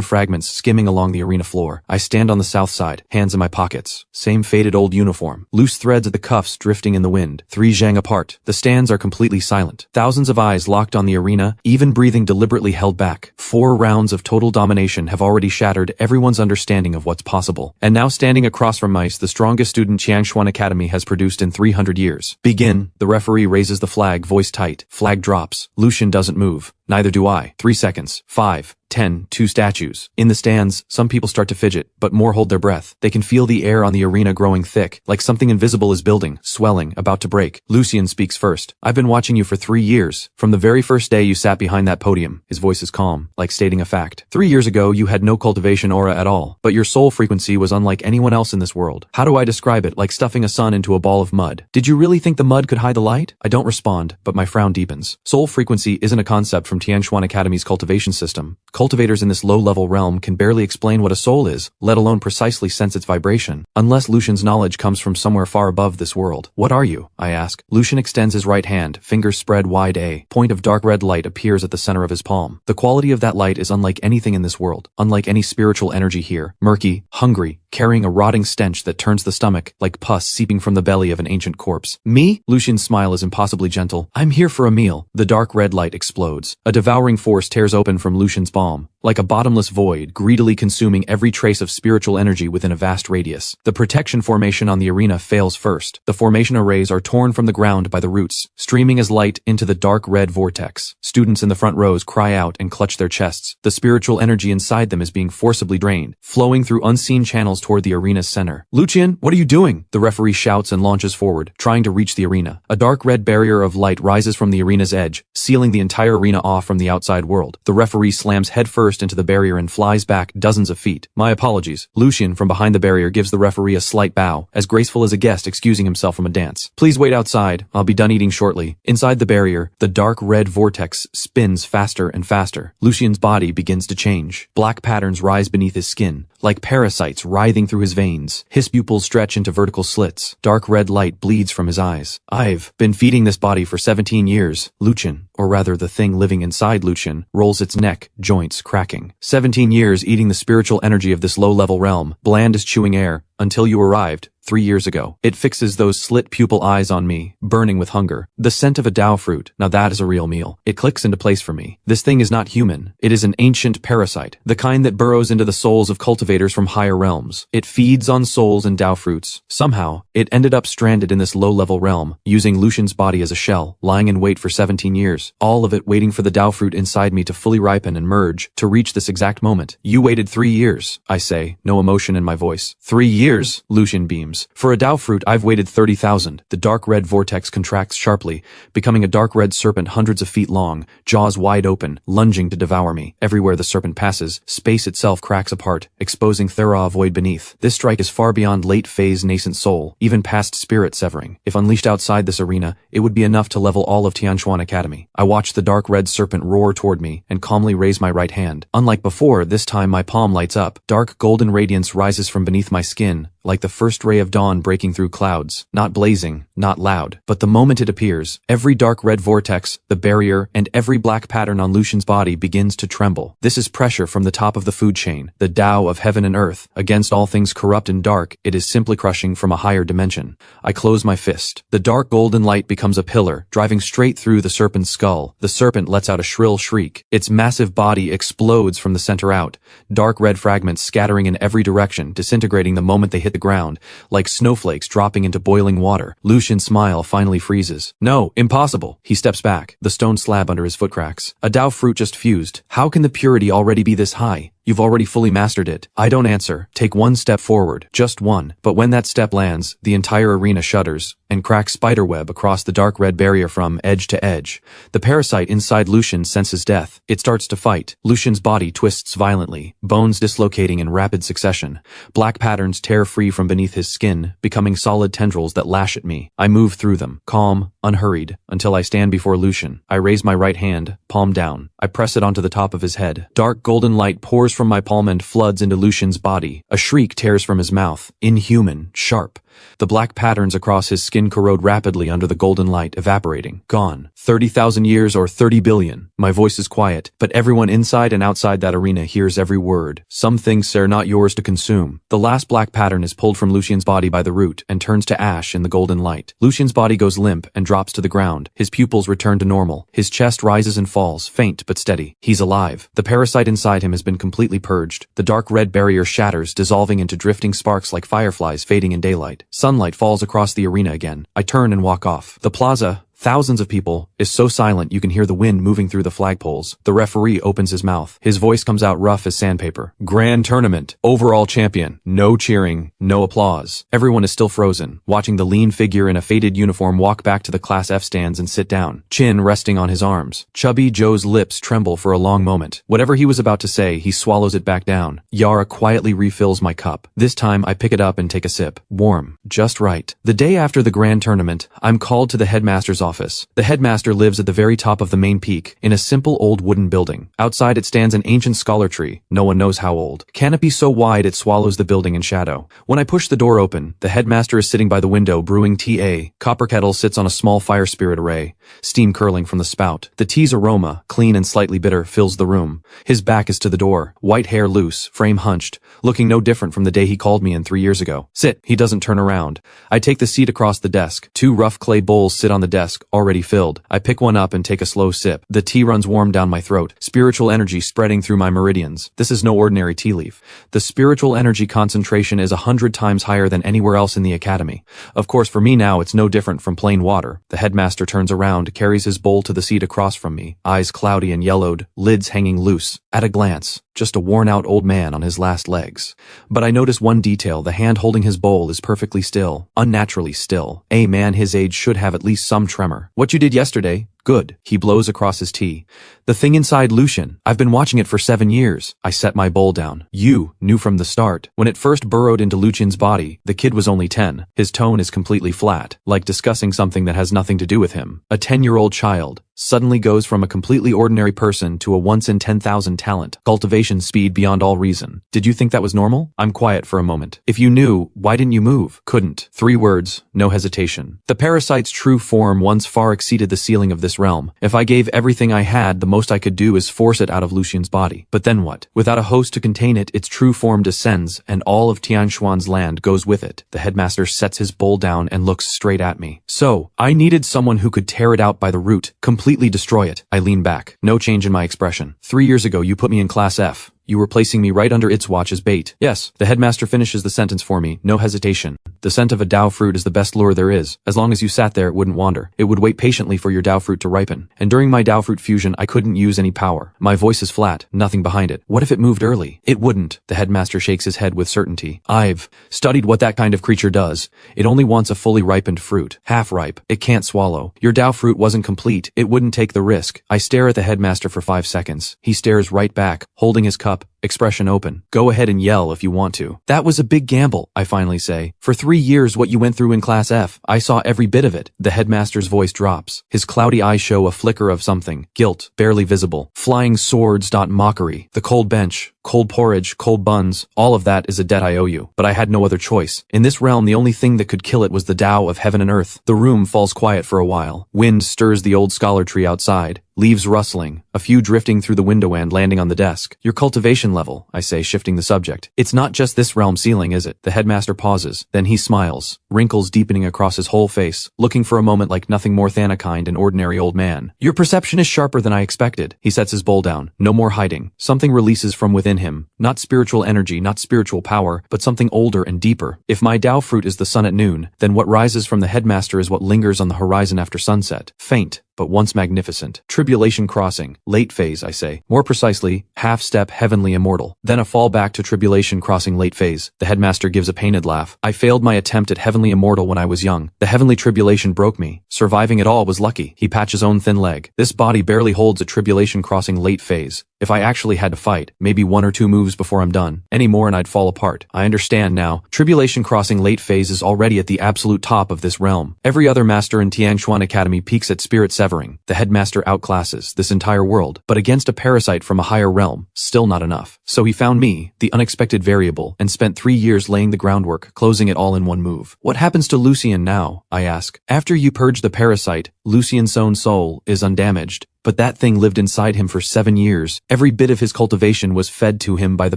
fragments skimming along the arena floor. I stand on the south side, hands in my pockets. Same faded old uniform. Loose threads at the cuffs drifting in the wind. 3 zhang apart. The stands are completely silent. Thousands of eyes locked on the arena, even breathing deliberately held back. 4 rounds of total domination have already shattered everyone's understanding of what's possible. And now standing across from Mice, the strongest student Qiangshuan Academy has produced in 300 years. Begin. The referee raises the flag, voice tight. Flag drops. Lucian doesn't move. Neither do I. 3 seconds. 5. 10, 2 statues. In the stands, some people start to fidget, but more hold their breath. They can feel the air on the arena growing thick, like something invisible is building, swelling, about to break. Lucian speaks first. I've been watching you for 3 years. From the very first day you sat behind that podium. His voice is calm, like stating a fact. 3 years ago, you had no cultivation aura at all, but your soul frequency was unlike anyone else in this world. How do I describe it? Like stuffing a sun into a ball of mud. Did you really think the mud could hide the light? I don't respond, but my frown deepens. Soul frequency isn't a concept from Tianquan Academy's cultivation system. Cultivators in this low-level realm can barely explain what a soul is, let alone precisely sense its vibration. Unless Lucian's knowledge comes from somewhere far above this world. What are you? I ask. Lucian extends his right hand, fingers spread wide. A point of dark red light appears at the center of his palm. The quality of that light is unlike anything in this world, unlike any spiritual energy here. Murky, hungry, carrying a rotting stench that turns the stomach, like pus seeping from the belly of an ancient corpse. Me? Lucian's smile is impossibly gentle. I'm here for a meal. The dark red light explodes. A devouring force tears open from Lucian's palm, like a bottomless void, greedily consuming every trace of spiritual energy within a vast radius. The protection formation on the arena fails first. The formation arrays are torn from the ground by the roots, streaming as light into the dark red vortex. Students in the front rows cry out and clutch their chests. The spiritual energy inside them is being forcibly drained, flowing through unseen channels toward the arena's center. Lucian, what are you doing? The referee shouts and launches forward, trying to reach the arena. A dark red barrier of light rises from the arena's edge, sealing the entire arena off from the outside world. The referee slams headfirst into the barrier and flies back dozens of feet. My apologies. Lucian, from behind the barrier, gives the referee a slight bow, as graceful as a guest excusing himself from a dance. Please wait outside. I'll be done eating shortly. Inside the barrier, the dark red vortex spins faster and faster. Lucian's body begins to change. Black patterns rise beneath his skin, like parasites writhing through his veins. His pupils stretch into vertical slits. Dark red light bleeds from his eyes. I've been feeding this body for 17 years. Lucian, or rather the thing living inside Lucian, rolls its neck, joints cracking. 17 years eating the spiritual energy of this low-level realm, bland as chewing air, until you arrived. 3 years ago. It fixes those slit pupil eyes on me, burning with hunger. The scent of a Dao Fruit, now that is a real meal. It clicks into place for me. This thing is not human. It is an ancient parasite, the kind that burrows into the souls of cultivators from higher realms. It feeds on souls and Dao Fruits. Somehow, it ended up stranded in this low-level realm, using Lucian's body as a shell, lying in wait for 17 years. All of it waiting for the Dao Fruit inside me to fully ripen and merge, to reach this exact moment. You waited 3 years, I say, no emotion in my voice. 3 years, Lucian beams. For a Dao Fruit, I've waited 30,000. The dark red vortex contracts sharply, becoming a dark red serpent hundreds of feet long, jaws wide open, lunging to devour me. Everywhere the serpent passes, space itself cracks apart, exposing Thera void beneath. This strike is far beyond late-phase nascent soul, even past spirit severing. If unleashed outside this arena, it would be enough to level all of Tianquan Academy. I watch the dark red serpent roar toward me and calmly raise my right hand. Unlike before, this time my palm lights up. Dark golden radiance rises from beneath my skin, like the first ray of dawn breaking through clouds, not blazing, not loud. But the moment it appears, every dark red vortex, the barrier, and every black pattern on Lucian's body begins to tremble. This is pressure from the top of the food chain, the Tao of heaven and earth. Against all things corrupt and dark, it is simply crushing from a higher dimension. I close my fist. The dark golden light becomes a pillar, driving straight through the serpent's skull. The serpent lets out a shrill shriek. Its massive body explodes from the center out, dark red fragments scattering in every direction, disintegrating the moment they hit the ground, like snowflakes dropping into boiling water. Lucian's smile finally freezes. No, impossible. He steps back. The stone slab under his foot cracks. A Dao Fruit just fused. How can the purity already be this high? You've already fully mastered it. I don't answer. Take one step forward. Just one. But when that step lands, the entire arena shudders and cracks spiderweb across the dark red barrier from edge to edge. The parasite inside Lucian senses death. It starts to fight. Lucian's body twists violently, bones dislocating in rapid succession. Black patterns tear free from beneath his skin, becoming solid tendrils that lash at me. I move through them, calm, unhurried, until I stand before Lucian. I raise my right hand, palm down. I press it onto the top of his head. Dark golden light pours from my palm and floods into Lucian's body. A shriek tears from his mouth, inhuman, sharp. The black patterns across his skin corrode rapidly under the golden light, evaporating. Gone. 30,000 years or 30 billion. My voice is quiet, but everyone inside and outside that arena hears every word. Some things are not yours to consume. The last black pattern is pulled from Lucian's body by the root and turns to ash in the golden light. Lucian's body goes limp and drops to the ground. His pupils return to normal. His chest rises and falls, faint but steady. He's alive. The parasite inside him has been completely purged. The dark red barrier shatters, dissolving into drifting sparks like fireflies fading in daylight. Sunlight falls across the arena again. I turn and walk off. The plaza, Thousands of people, is so silent you can hear the wind moving through the flagpoles. The referee opens his mouth. His voice comes out rough as sandpaper. Grand tournament. Overall champion. No cheering. No applause. Everyone is still frozen, watching the lean figure in a faded uniform walk back to the Class F stands and sit down, chin resting on his arms. Chubby Joe's lips tremble for a long moment. Whatever he was about to say, he swallows it back down. Yara quietly refills my cup. This time, I pick it up and take a sip. Warm. Just right. The day after the grand tournament, I'm called to the headmaster's office. The headmaster lives at the very top of the main peak, in a simple old wooden building. Outside it stands an ancient scholar tree, no one knows how old. Canopy so wide it swallows the building in shadow. When I push the door open, the headmaster is sitting by the window brewing tea. Copper kettle sits on a small fire spirit array, steam curling from the spout. The tea's aroma, clean and slightly bitter, fills the room. His back is to the door, white hair loose, frame hunched, looking no different from the day he called me in 3 years ago. Sit. He doesn't turn around. I take the seat across the desk. 2 rough clay bowls sit on the desk, already filled. I pick one up and take a slow sip. The tea runs warm down my throat, spiritual energy spreading through my meridians. This is no ordinary tea leaf. The spiritual energy concentration is 100 times higher than anywhere else in the academy. Of course, for me now, it's no different from plain water. The headmaster turns around, carries his bowl to the seat across from me, eyes cloudy and yellowed, lids hanging loose. At a glance, just a worn-out old man on his last legs. But I notice one detail: the hand holding his bowl is perfectly still, unnaturally still. A man his age should have at least some tremor. What you did yesterday? Good. He blows across his tea. The thing inside Lucian. I've been watching it for 7 years. I set my bowl down. You knew from the start. When it first burrowed into Lucian's body, the kid was only 10. His tone is completely flat, like discussing something that has nothing to do with him. A 10-year-old child suddenly goes from a completely ordinary person to a once-in-10,000 talent. Cultivation speed beyond all reason. Did you think that was normal? I'm quiet for a moment. If you knew, why didn't you move? Couldn't. 3 words, no hesitation. The parasite's true form once far exceeded the ceiling of this realm. If I gave everything I had, the most I could do is force it out of Lucian's body. But then what? Without a host to contain it, its true form descends, and all of Tianshuan's land goes with it. The headmaster sets his bowl down and looks straight at me. So, I needed someone who could tear it out by the root, completely destroy it. I lean back. No change in my expression. 3 years ago you put me in Class F. You were placing me right under its watch as bait. Yes. The headmaster finishes the sentence for me, no hesitation. The scent of a Dao fruit is the best lure there is. As long as you sat there, it wouldn't wander. It would wait patiently for your Dao fruit to ripen. And during my Dao fruit fusion, I couldn't use any power. My voice is flat, nothing behind it. What if it moved early? It wouldn't. The headmaster shakes his head with certainty. I've studied what that kind of creature does. It only wants a fully ripened fruit. Half ripe. It can't swallow. Your Dao fruit wasn't complete. It wouldn't take the risk. I stare at the headmaster for 5 seconds. He stares right back, holding his cup, expression open. Go ahead and yell if you want to. That was a big gamble, I finally say. For 3 years, what you went through in Class F, I saw every bit of it. The headmaster's voice drops. His cloudy eyes show a flicker of something. Guilt, barely visible. Flying swords. Mockery. The cold bench. Cold porridge, cold buns, all of that is a debt I owe you. But I had no other choice. In this realm, the only thing that could kill it was the Tao of heaven and earth. The room falls quiet for a while. Wind stirs the old scholar tree outside. Leaves rustling, a few drifting through the window and landing on the desk. Your cultivation level, I say, shifting the subject. It's not just this realm ceiling, is it? The headmaster pauses. Then he smiles, wrinkles deepening across his whole face, looking for a moment like nothing more than a kind and ordinary old man. Your perception is sharper than I expected. He sets his bowl down. No more hiding. Something releases from within him. Not spiritual energy, not spiritual power, but something older and deeper. If my Dao fruit is the sun at noon, then what rises from the headmaster is what lingers on the horizon after sunset. Faint, but once magnificent. Tribulation crossing. Late phase, I say. More precisely, half-step heavenly immortal. Then a fall back to tribulation crossing late phase. The headmaster gives a pained laugh. I failed my attempt at heavenly immortal when I was young. The heavenly tribulation broke me. Surviving it all was lucky. He pats his own thin leg. This body barely holds a tribulation crossing late phase. If I actually had to fight, maybe 1 or 2 moves before I'm done. Any more and I'd fall apart. I understand now. Tribulation crossing late phase is already at the absolute top of this realm. Every other master in Tianshuan Academy peaks at spirit severing. The headmaster outclasses this entire world. But against a parasite from a higher realm, still not enough. So he found me, the unexpected variable, and spent 3 years laying the groundwork, closing it all in one move. What happens to Lucian now? I ask. After you purge the parasite, Lucian's own soul is undamaged. But that thing lived inside him for 7 years. Every bit of his cultivation was fed to him by the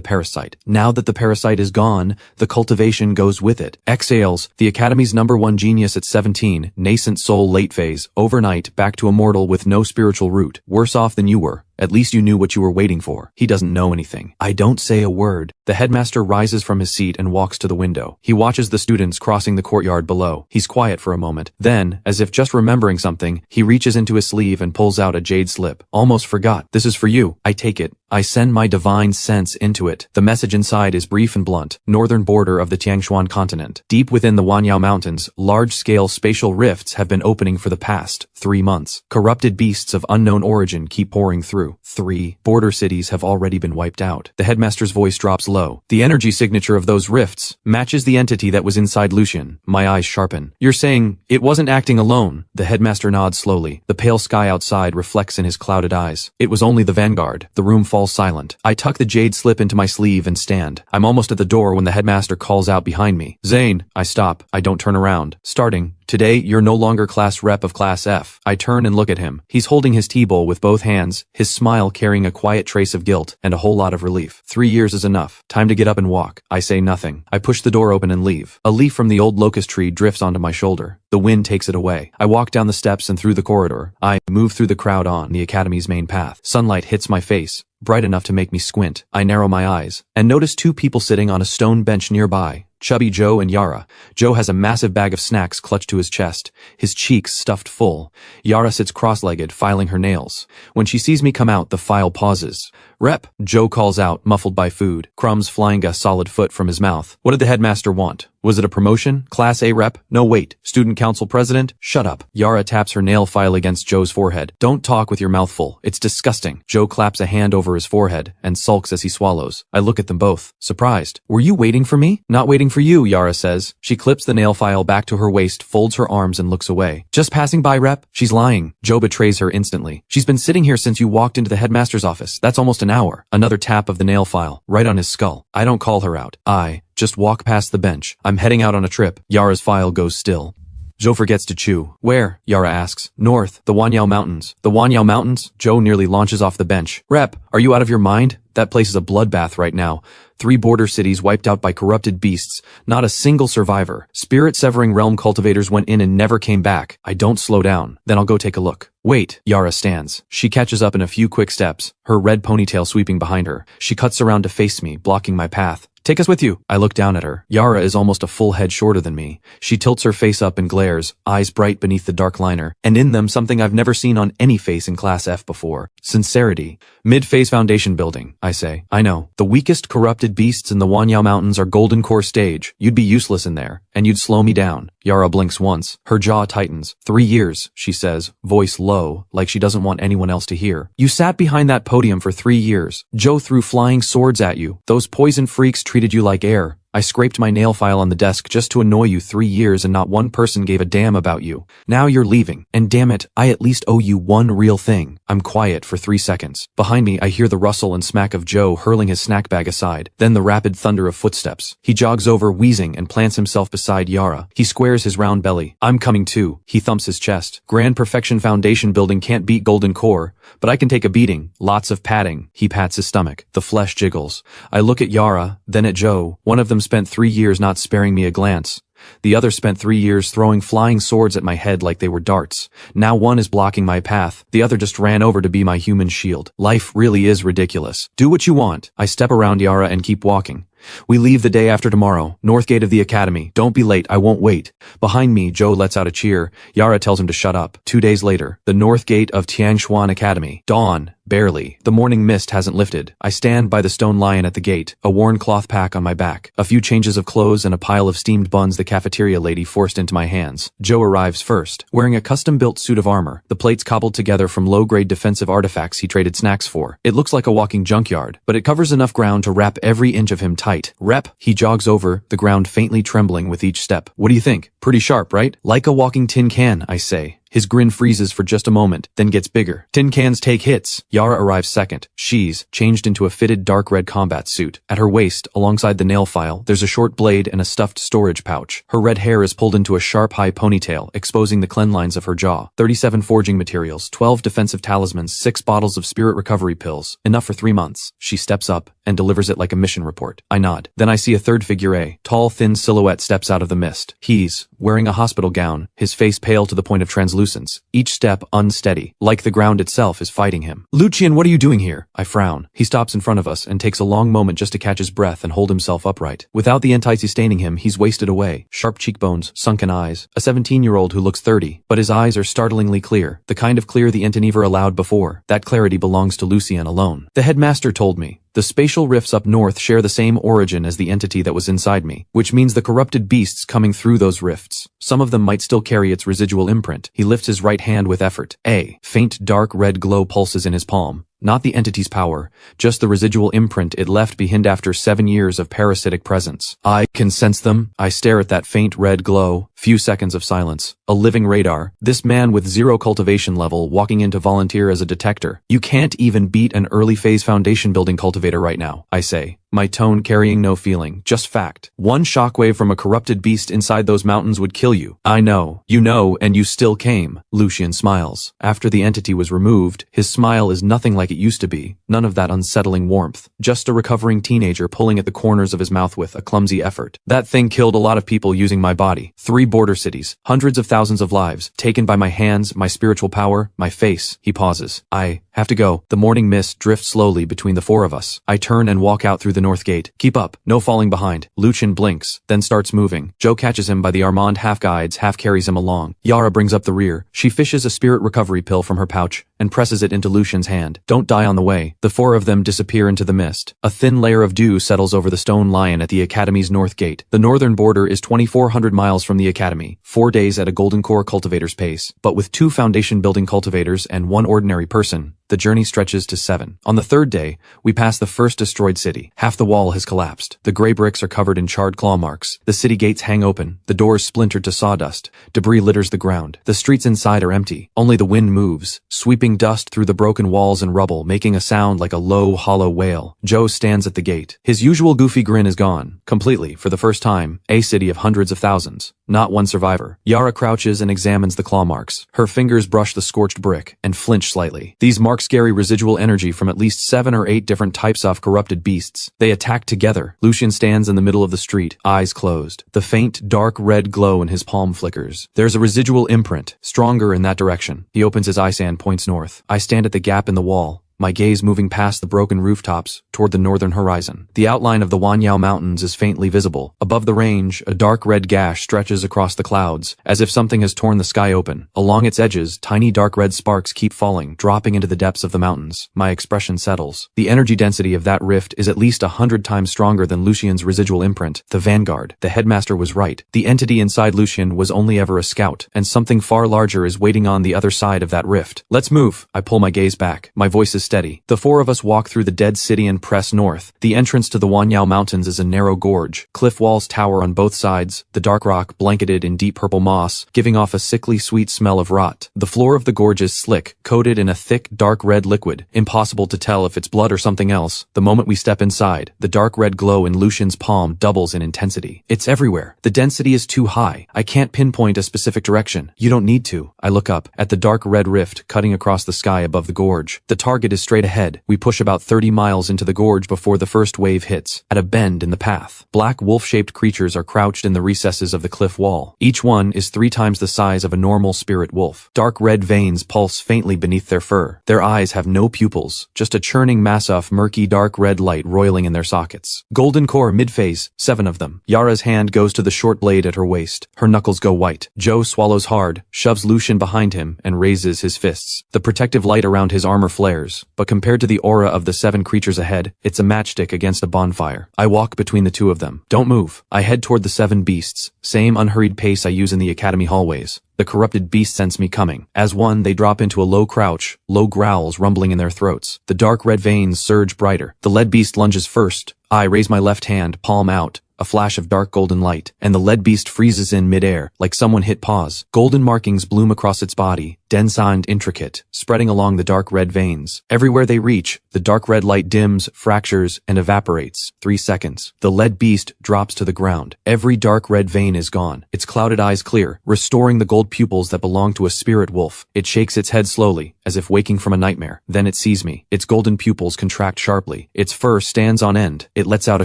parasite. Now that the parasite is gone, the cultivation goes with it. Exhales, the Academy's #1 genius at 17, nascent soul late phase, overnight, back to immortal with no spiritual root. Worse off than you were. At least you knew what you were waiting for. He doesn't know anything. I don't say a word. The headmaster rises from his seat and walks to the window. He watches the students crossing the courtyard below. He's quiet for a moment. Then, as if just remembering something, he reaches into his sleeve and pulls out a jade slip. Almost forgot. This is for you. I take it. I send my divine sense into it. The message inside is brief and blunt. Northern border of the Tiangshuan continent. Deep within the Wanyao Mountains, large-scale spatial rifts have been opening for the past 3 months. Corrupted beasts of unknown origin keep pouring through. 3 border cities have already been wiped out. The headmaster's voice drops low. The energy signature of those rifts matches the entity that was inside Lucian. My eyes sharpen. You're saying it wasn't acting alone? The headmaster nods slowly. The pale sky outside reflects in his clouded eyes. It was only the vanguard. The room falls silent. I tuck the jade slip into my sleeve and stand. I'm almost at the door when the headmaster calls out behind me. Zane. I stop. I don't turn around. Starting. Today, you're no longer class rep of Class F. I turn and look at him. He's holding his tea bowl with both hands, his smile carrying a quiet trace of guilt and a whole lot of relief. 3 years is enough. Time to get up and walk. I say nothing. I push the door open and leave. A leaf from the old locust tree drifts onto my shoulder. The wind takes it away. I walk down the steps and through the corridor. I move through the crowd on the academy's main path. Sunlight hits my face, bright enough to make me squint. I narrow my eyes and notice 2 people sitting on a stone bench nearby. Chubby Joe and Yara. Joe has a massive bag of snacks clutched to his chest, his cheeks stuffed full. Yara sits cross-legged, filing her nails. When she sees me come out, the file pauses. Rep, Joe calls out, muffled by food, crumbs flying a solid foot from his mouth. What did the headmaster want? Was it a promotion? Class A rep? No, wait. Student council president? Shut up. Yara taps her nail file against Joe's forehead. Don't talk with your mouth full. It's disgusting. Joe claps a hand over his forehead and sulks as he swallows. I look at them both, surprised. Were you waiting for me? Not waiting for you, Yara says. She clips the nail file back to her waist, folds her arms and looks away. Just passing by, rep? She's lying. Joe betrays her instantly. She's been sitting here since you walked into the headmaster's office. That's almost an hour. Another tap of the nail file, right on his skull. I don't call her out. I just walk past the bench. I'm heading out on a trip. Yara's file goes still. Joe forgets to chew. Where? Yara asks. North, the Wanyao Mountains. The Wanyao Mountains? Joe nearly launches off the bench. Rep, are you out of your mind? That place is a bloodbath right now. 3 border cities wiped out by corrupted beasts. Not a single survivor. Spirit-severing realm cultivators went in and never came back. I don't slow down. Then I'll go take a look. Wait, Yara stands. She catches up in a few quick steps, her red ponytail sweeping behind her. She cuts around to face me, blocking my path. Take us with you. I look down at her. Yara is almost a full head shorter than me. She tilts her face up and glares, eyes bright beneath the dark liner, and in them something I've never seen on any face in Class F before. Sincerity. Mid-phase foundation building, I say. I know. The weakest corrupted beasts in the Wanyao Mountains are golden core stage. You'd be useless in there, and you'd slow me down. Yara blinks once. Her jaw tightens. 3 years, she says, voice low, like she doesn't want anyone else to hear. You sat behind that podium for 3 years. Joe threw flying swords at you. Those poison freaks treated you like air. I scraped my nail file on the desk just to annoy you 3 years and not one person gave a damn about you. Now you're leaving. And damn it, I at least owe you one real thing. I'm quiet for 3 seconds. Behind me, I hear the rustle and smack of Joe hurling his snack bag aside, then the rapid thunder of footsteps. He jogs over, wheezing, and plants himself beside Yara. He squares his round belly. I'm coming too. He thumps his chest. Grand Perfection Foundation building can't beat Golden Core, but I can take a beating. Lots of patting. He pats his stomach. The flesh jiggles. I look at Yara, then at Joe. One of them spent 3 years not sparing me a glance. The other spent 3 years throwing flying swords at my head like they were darts. Now one is blocking my path. The other just ran over to be my human shield. Life really is ridiculous. Do what you want. I step around Yara and keep walking. We leave the day after tomorrow. North gate of the academy. Don't be late. I won't wait. Behind me, Joe lets out a cheer. Yara tells him to shut up. 2 days later, the north gate of Tiangshuan Academy. Dawn. Barely. The morning mist hasn't lifted. I stand by the stone lion at the gate, a worn cloth pack on my back, a few changes of clothes and a pile of steamed buns the cafeteria lady forced into my hands. Joe arrives first, wearing a custom-built suit of armor, the plates cobbled together from low-grade defensive artifacts he traded snacks for. It looks like a walking junkyard, but it covers enough ground to wrap every inch of him tight. Rep, he jogs over, the ground faintly trembling with each step. What do you think? Pretty sharp, right? Like a walking tin can, I say. His grin freezes for just a moment, then gets bigger. Tin cans take hits. Yara arrives second. She's changed into a fitted dark red combat suit. At her waist, alongside the nail file, there's a short blade and a stuffed storage pouch. Her red hair is pulled into a sharp high ponytail, exposing the clean lines of her jaw. 37 forging materials, 12 defensive talismans, 6 bottles of spirit recovery pills. Enough for 3 months. She steps up and delivers it like a mission report. I nod. Then I see a third figure A. Tall, thin silhouette steps out of the mist. He's wearing a hospital gown, his face pale to the point of translucence. translucence, each step unsteady, like the ground itself is fighting him. Lucian, what are you doing here? I frown. He stops in front of us and takes a long moment just to catch his breath and hold himself upright. Without the entity sustaining him, he's wasted away. Sharp cheekbones, sunken eyes, a 17-year-old who looks 30, but his eyes are startlingly clear, the kind of clear the ent never allowed before. That clarity belongs to Lucian alone. The headmaster told me. The spatial rifts up north share the same origin as the entity that was inside me, which means the corrupted beasts coming through those rifts. Some of them might still carry its residual imprint. He lifts his right hand with effort. A faint dark red glow pulses in his palm. Not the entity's power, just the residual imprint it left behind after 7 years of parasitic presence. I can sense them. I stare at that faint red glow. Few seconds of silence. A living radar. This man with 0 cultivation level walking in to volunteer as a detector. You can't even beat an early phase foundation building cultivator right now, I say. My tone carrying no feeling, just fact. One shockwave from a corrupted beast inside those mountains would kill you. I know. You know, and you still came. Lucian smiles. After the entity was removed, his smile is nothing like it used to be. None of that unsettling warmth. Just a recovering teenager pulling at the corners of his mouth with a clumsy effort. That thing killed a lot of people using my body. 3 border cities. Hundreds of thousands of lives. Taken by my hands, my spiritual power, my face. He pauses. I have to go. The morning mist drifts slowly between the 4 of us. I turn and walk out through the north gate. Keep up. No falling behind. Lucian blinks, then starts moving. Joe catches him by the Armand, half guides, half carries him along. Yara brings up the rear. She fishes a spirit recovery pill from her pouch and presses it into Lucian's hand. Don't die on the way. The 4 of them disappear into the mist. A thin layer of dew settles over the stone lion at the Academy's north gate. The northern border is 2,400 miles from the Academy. 4 days at a Golden Core cultivator's pace. But with 2 foundation building cultivators and 1 ordinary person, the journey stretches to 7. On the 3rd day, we pass the first destroyed city. Half the wall has collapsed. The gray bricks are covered in charred claw marks. The city gates hang open. The doors splintered to sawdust. Debris litters the ground. The streets inside are empty. Only the wind moves, sweeping dust through the broken walls and rubble, making a sound like a low, hollow wail. Joe stands at the gate. His usual goofy grin is gone. Completely, for the first time, a city of hundreds of thousands. Not one survivor. Yara crouches and examines the claw marks. Her fingers brush the scorched brick and flinch slightly. These marks carry residual energy from at least 7 or 8 different types of corrupted beasts. They attack together. Lucian stands in the middle of the street, eyes closed. The faint, dark red glow in his palm flickers. There's a residual imprint, stronger in that direction. He opens his eyes and points north. I stand at the gap in the wall, my gaze moving past the broken rooftops toward the northern horizon. The outline of the Wanyao Mountains is faintly visible. Above the range, a dark red gash stretches across the clouds, as if something has torn the sky open. Along its edges, tiny dark red sparks keep falling, dropping into the depths of the mountains. My expression settles. The energy density of that rift is at least 100 times stronger than Lucian's residual imprint, the Vanguard. The headmaster was right. The entity inside Lucian was only ever a scout, and something far larger is waiting on the other side of that rift. Let's move. I pull my gaze back. My voice is steady. The 4 of us walk through the dead city and press north. The entrance to the Wanyao Mountains is a narrow gorge. Cliff walls tower on both sides, the dark rock blanketed in deep purple moss, giving off a sickly sweet smell of rot. The floor of the gorge is slick, coated in a thick, dark red liquid. Impossible to tell if it's blood or something else. The moment we step inside, the dark red glow in Lucian's palm doubles in intensity. It's everywhere. The density is too high. I can't pinpoint a specific direction. You don't need to. I look up, at the dark red rift cutting across the sky above the gorge. The target is straight ahead. We push about 30 miles into the gorge before the first wave hits. At a bend in the path, black wolf-shaped creatures are crouched in the recesses of the cliff wall. Each one is 3 times the size of a normal spirit wolf. Dark red veins pulse faintly beneath their fur. Their eyes have no pupils, just a churning mass of murky dark red light roiling in their sockets. Golden core mid-phase, 7 of them. Yara's hand goes to the short blade at her waist. Her knuckles go white. Joe swallows hard, shoves Lucian behind him, and raises his fists. The protective light around his armor flares, but compared to the aura of the 7 creatures ahead, it's a matchstick against a bonfire. I walk between the 2 of them. Don't move. I head toward the 7 beasts, same unhurried pace I use in the Academy hallways. The corrupted beast sense me coming. As one, they drop into a low crouch, low growls rumbling in their throats. The dark red veins surge brighter. The lead beast lunges first. I raise my left hand, palm out. A flash of dark golden light, and the lead beast freezes in midair, like someone hit pause. Golden markings bloom across its body, dense and intricate, spreading along the dark red veins. Everywhere they reach, the dark red light dims, fractures, and evaporates. 3 seconds. The lead beast drops to the ground. Every dark red vein is gone. Its clouded eyes clear, restoring the gold pupils that belong to a spirit wolf. It shakes its head slowly, as if waking from a nightmare. Then it sees me. Its golden pupils contract sharply. Its fur stands on end. It lets out a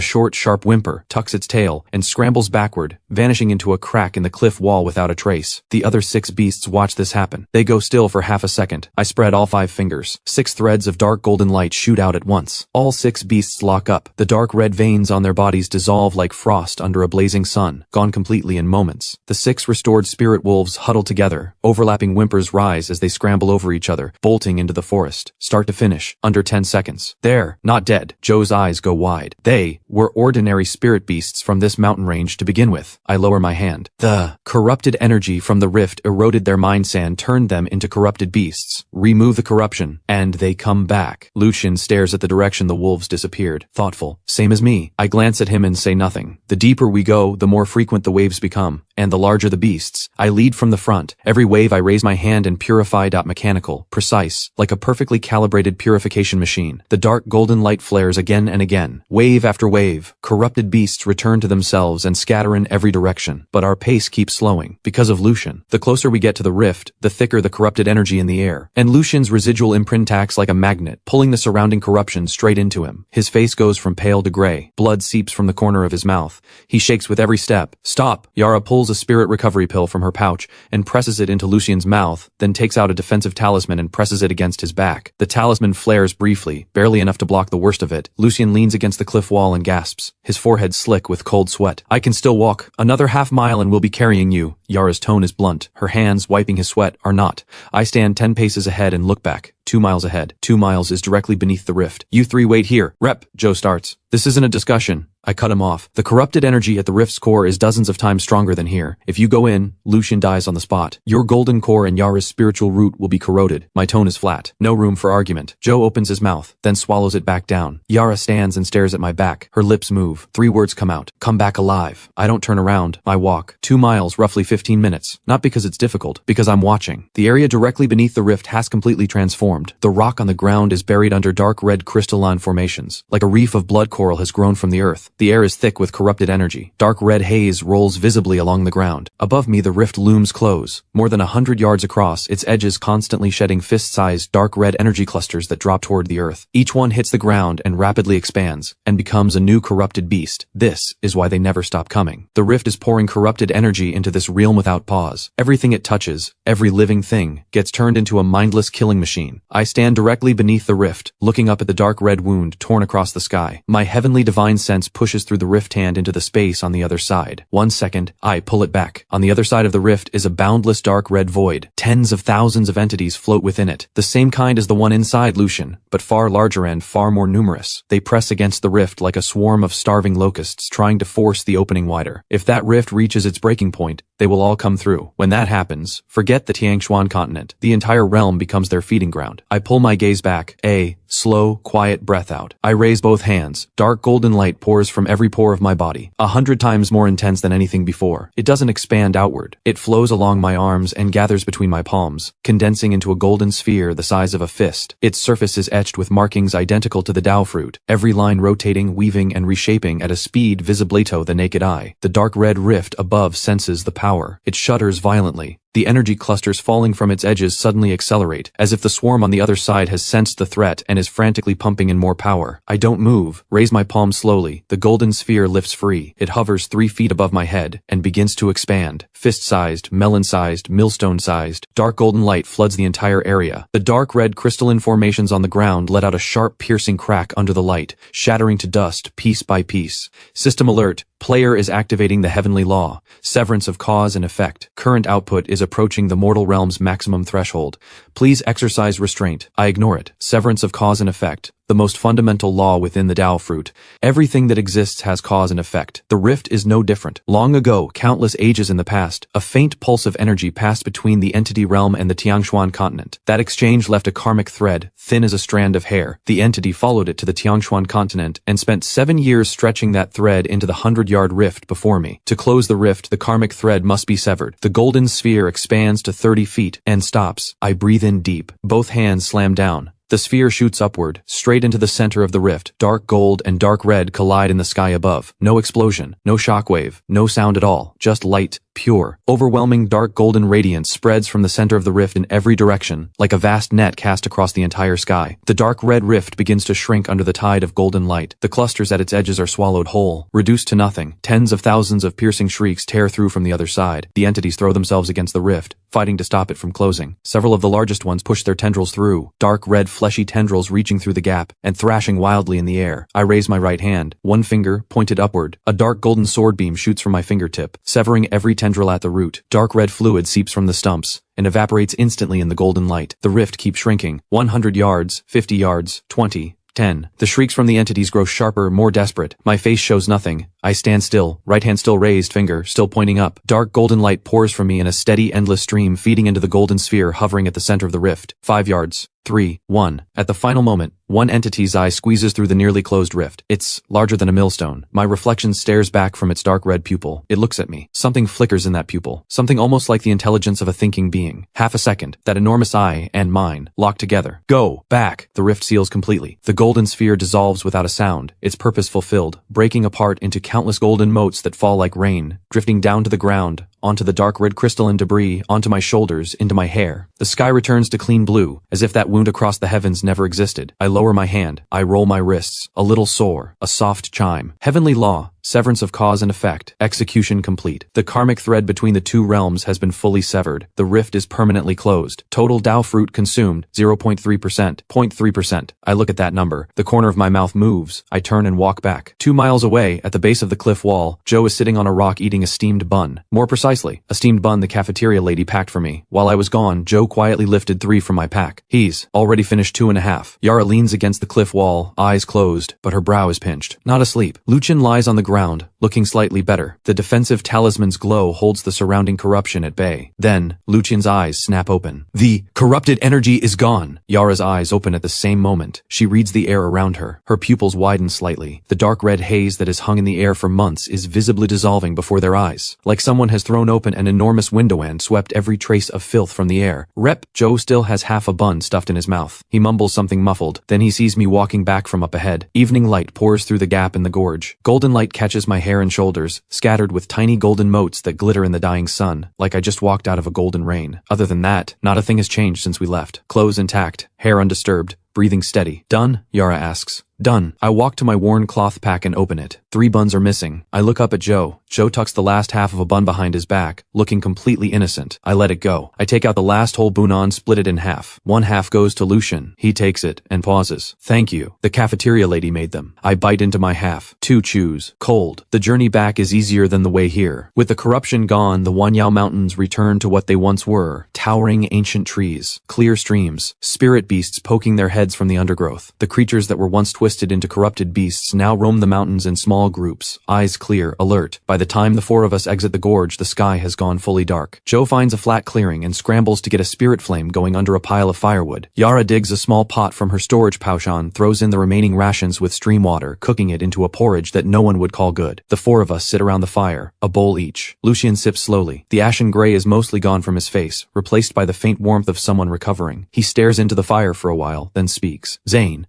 short, sharp whimper, tucks its tail, and scrambles backward, vanishing into a crack in the cliff wall without a trace. The other 6 beasts watch this happen. They go still for half a second. I spread all 5 fingers. 6 threads of dark golden light shoot out at once. All 6 beasts lock up. The dark red veins on their bodies dissolve like frost under a blazing sun, gone completely in moments. The 6 restored spirit wolves huddle together. Overlapping whimpers rise as they scramble over each other, bolting into the forest. Start to finish, under 10 seconds. There, not dead. Joe's eyes go wide. They were ordinary spirit beasts from this mountain range to begin with. I lower my hand. The corrupted energy from the rift eroded their mind sand, turned them into corrupted beasts. Remove the corruption, and they come back. Lucian stares at the direction the wolves disappeared, thoughtful. Same as me. I glance at him and say nothing. The deeper we go, the more frequent the waves become, and the larger the beasts. I lead from the front. Every wave I raise my hand and purify. Mechanical, precise, like a perfectly calibrated purification machine. The dark golden light flares again and again. Wave after wave, corrupted beasts return to themselves and scatter in every direction. But our pace keeps slowing, because of Lucian. The closer we get to the rift, the thicker the corrupted energy in the air. And Lucian's residual imprint acts like a magnet, pulling the surrounding corruption straight into him. His face goes from pale to gray. Blood seeps from the corner of his mouth. He shakes with every step. Stop! Yara pulls a spirit recovery pill from her pouch and presses it into Lucian's mouth, then takes out a defensive talisman and presses it against his back. The talisman flares briefly, barely enough to block the worst of it. Lucian leans against the cliff wall and gasps, his forehead slick with cold sweat. I can still walk. Another half mile and we'll be carrying you. Yara's tone is blunt. Her hands, wiping his sweat, are not. I stand 10 paces ahead and look back. 2 miles ahead. 2 miles is directly beneath the rift. You 3 wait here. Rep, Joe starts. This isn't a discussion. I cut him off. The corrupted energy at the rift's core is dozens of times stronger than here. If you go in, Lucian dies on the spot. Your golden core and Yara's spiritual root will be corroded. My tone is flat. No room for argument. Joe opens his mouth, then swallows it back down. Yara stands and stares at my back. Her lips move. 3 words come out. Come back alive. I don't turn around. I walk. 2 miles, roughly 15 minutes. Not because it's difficult, because I'm watching. The area directly beneath the rift has completely transformed. The rock on the ground is buried under dark red crystalline formations. Like a reef of blood coral has grown from the earth. The air is thick with corrupted energy. Dark red haze rolls visibly along the ground. Above me, the rift looms close. More than 100 yards across, its edges constantly shedding fist-sized dark red energy clusters that drop toward the earth. Each one hits the ground and rapidly expands, and becomes a new corrupted beast. This is why they never stop coming. The rift is pouring corrupted energy into this realm without pause. Everything it touches, every living thing, gets turned into a mindless killing machine. I stand directly beneath the rift, looking up at the dark red wound torn across the sky. My heavenly divine sense pushes through the rift hand into the space on the other side. 1 second, I pull it back. On the other side of the rift is a boundless dark red void. Tens of thousands of entities float within it. The same kind as the one inside Lucian, but far larger and far more numerous. They press against the rift like a swarm of starving locusts trying to force the opening wider. If that rift reaches its breaking point, they will all come through. When that happens, forget the Tiangshuan continent. The entire realm becomes their feeding ground. I pull my gaze back. A slow, quiet breath out. I raise both hands. Dark golden light pours from every pore of my body, 100 times more intense than anything before. It doesn't expand outward. It flows along my arms and gathers between my palms, condensing into a golden sphere the size of a fist. Its surface is etched with markings identical to the Dao Fruit, every line rotating, weaving, and reshaping at a speed visible to the naked eye. The dark red rift above senses the power. It shudders violently. The energy clusters falling from its edges suddenly accelerate, as if the swarm on the other side has sensed the threat and is frantically pumping in more power. I don't move, raise my palm slowly. The golden sphere lifts free. It hovers 3 feet above my head and begins to expand. Fist-sized, melon-sized, millstone-sized, dark golden light floods the entire area. The dark red crystalline formations on the ground let out a sharp, piercing crack under the light, shattering to dust piece by piece. System alert. Player is activating the heavenly law. Severance of cause and effect. Current output is approaching the mortal realm's maximum threshold. Please exercise restraint. I ignore it. Severance of cause and effect. the most fundamental law within the Dao Fruit. Everything that exists has cause and effect. The rift is no different. Long ago, countless ages in the past, a faint pulse of energy passed between the entity realm and the Tiangshuan continent. That exchange left a karmic thread, thin as a strand of hair. The entity followed it to the Tiangshuan continent and spent 7 years stretching that thread into the 100-yard rift before me. To close the rift, the karmic thread must be severed. The golden sphere expands to 30 feet and stops. I breathe in deep. Both hands slam down. The sphere shoots upward, straight into the center of the rift. Dark gold and dark red collide in the sky above. No explosion, no shockwave, no sound at all. Just light, pure, overwhelming dark golden radiance spreads from the center of the rift in every direction, like a vast net cast across the entire sky. The dark red rift begins to shrink under the tide of golden light. The clusters at its edges are swallowed whole, reduced to nothing. Tens of thousands of piercing shrieks tear through from the other side. The entities throw themselves against the rift, fighting to stop it from closing. Several of the largest ones push their tendrils through, dark red fleshy tendrils reaching through the gap and thrashing wildly in the air. I raise my right hand, one finger pointed upward. A dark golden sword beam shoots from my fingertip, severing every tendril at the root. Dark red fluid seeps from the stumps and evaporates instantly in the golden light. The rift keeps shrinking. 100 yards, 50 yards, 20, 10. The shrieks from the entities grow sharper, more desperate. My face shows nothing. I stand still, right hand still raised, finger still pointing up. Dark golden light pours from me in a steady, endless stream, feeding into the golden sphere hovering at the center of the rift. 5 yards. 3, 1. At the final moment, one entity's eye squeezes through the nearly closed rift. It's larger than a millstone. My reflection stares back from its dark red pupil. It looks at me. Something flickers in that pupil. Something almost like the intelligence of a thinking being. Half a second, that enormous eye and mine lock together. Go! Back! The rift seals completely. The golden sphere dissolves without a sound, its purpose fulfilled, breaking apart into countless golden motes that fall like rain, drifting down to the ground, onto the dark red crystalline debris, onto my shoulders, into my hair. The sky returns to clean blue, as if that wound across the heavens never existed. I lower my hand. I roll my wrists. A little sore. A soft chime. Heavenly law. Severance of cause and effect. Execution complete. The karmic thread between the two realms has been fully severed. The rift is permanently closed. Total Dao Fruit consumed, 0.3%. 0.3%. I look at that number. The corner of my mouth moves. I turn and walk back. 2 miles away, at the base of the cliff wall, Joe is sitting on a rock eating a steamed bun. More precisely, a steamed bun the cafeteria lady packed for me. While I was gone, Joe quietly lifted 3 from my pack. He's already finished 2.5. Yara leans against the cliff wall, eyes closed, but her brow is pinched. Not asleep. Lucien lies on the ground, looking slightly better. The defensive talisman's glow holds the surrounding corruption at bay. Then, Lucien's eyes snap open. The corrupted energy is gone. Yara's eyes open at the same moment. She reads the air around her. Her pupils widen slightly. The dark red haze that has hung in the air for months is visibly dissolving before their eyes. Like someone has thrown open an enormous window and swept every trace of filth from the air. Rep, Joe still has half a bun stuffed in his mouth. He mumbles something muffled. Then he sees me walking back from up ahead. Evening light pours through the gap in the gorge. Golden light catches my hair and shoulders, scattered with tiny golden motes that glitter in the dying sun, like I just walked out of a golden rain. Other than that, not a thing has changed since we left. Clothes intact, hair undisturbed, breathing steady. Done? Yara asks. Done. I walk to my worn cloth pack and open it. 3 buns are missing. I look up at Joe. Joe tucks the last half of a bun behind his back, looking completely innocent. I let it go. I take out the last whole bunan, split it in half. One half goes to Lucien. He takes it and pauses. Thank you. The cafeteria lady made them. I bite into my half. 2 chews. Cold. The journey back is easier than the way here. With the corruption gone, the Wanyao Mountains return to what they once were. Towering ancient trees. Clear streams. Spirit beasts poking their heads from the undergrowth. The creatures that were once twisted into corrupted beasts now roam the mountains in small groups, eyes clear, alert. By the time the 4 of us exit the gorge, the sky has gone fully dark. Joe finds a flat clearing and scrambles to get a spirit flame going under a pile of firewood. Yara digs a small pot from her storage pouch on, throws in the remaining rations with stream water, cooking it into a porridge that no one would call good. The 4 of us sit around the fire, a bowl each. Lucien sips slowly. The ashen gray is mostly gone from his face, replaced by the faint warmth of someone recovering. He stares into the fire for a while, then speaks. Zane,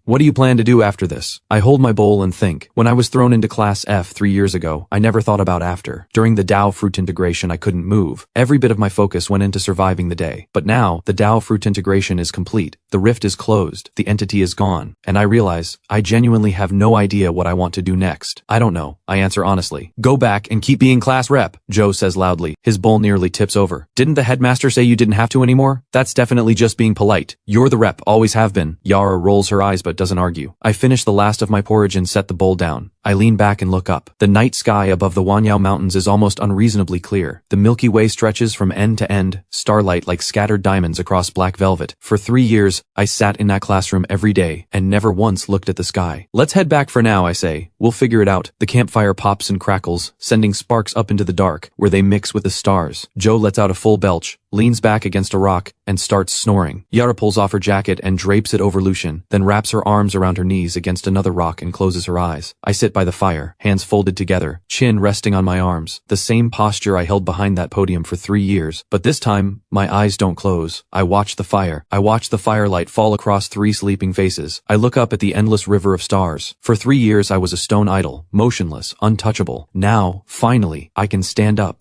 what do you plan to do after this? I hold my bowl and think. When I was thrown into Class F 3 years ago, I never thought about after. During the Dao Fruit integration, I couldn't move. Every bit of my focus went into surviving the day. But now, the Dao Fruit integration is complete. The rift is closed. The entity is gone. And I realize, I genuinely have no idea what I want to do next. I don't know. I answer honestly. Go back and keep being class rep, Joe says loudly. His bowl nearly tips over. Didn't the headmaster say you didn't have to anymore? That's definitely just being polite. You're the rep, always have been. Yara rolls her eyes but doesn't argue. I finish the last of my porridge and set the bowl down. I lean back and look up. The night sky above the Wanyao Mountains is almost unreasonably clear. The Milky Way stretches from end to end, starlight like scattered diamonds across black velvet. For 3 years, I sat in that classroom every day and never once looked at the sky. Let's head back for now, I say. We'll figure it out. The campfire pops and crackles, sending sparks up into the dark, where they mix with the stars. Joe lets out a full belch, leans back against a rock, and starts snoring. Yara pulls off her jacket and drapes it over Lucian, then wraps her arms around her knees against another rock and closes her eyes. I sit by the fire, hands folded together, chin resting on my arms, the same posture I held behind that podium for 3 years. But this time, my eyes don't close. I watch the fire. I watch the firelight fall across 3 sleeping faces. I look up at the endless river of stars. For 3 years I was a stone idol, motionless, untouchable. Now, finally, I can stand up.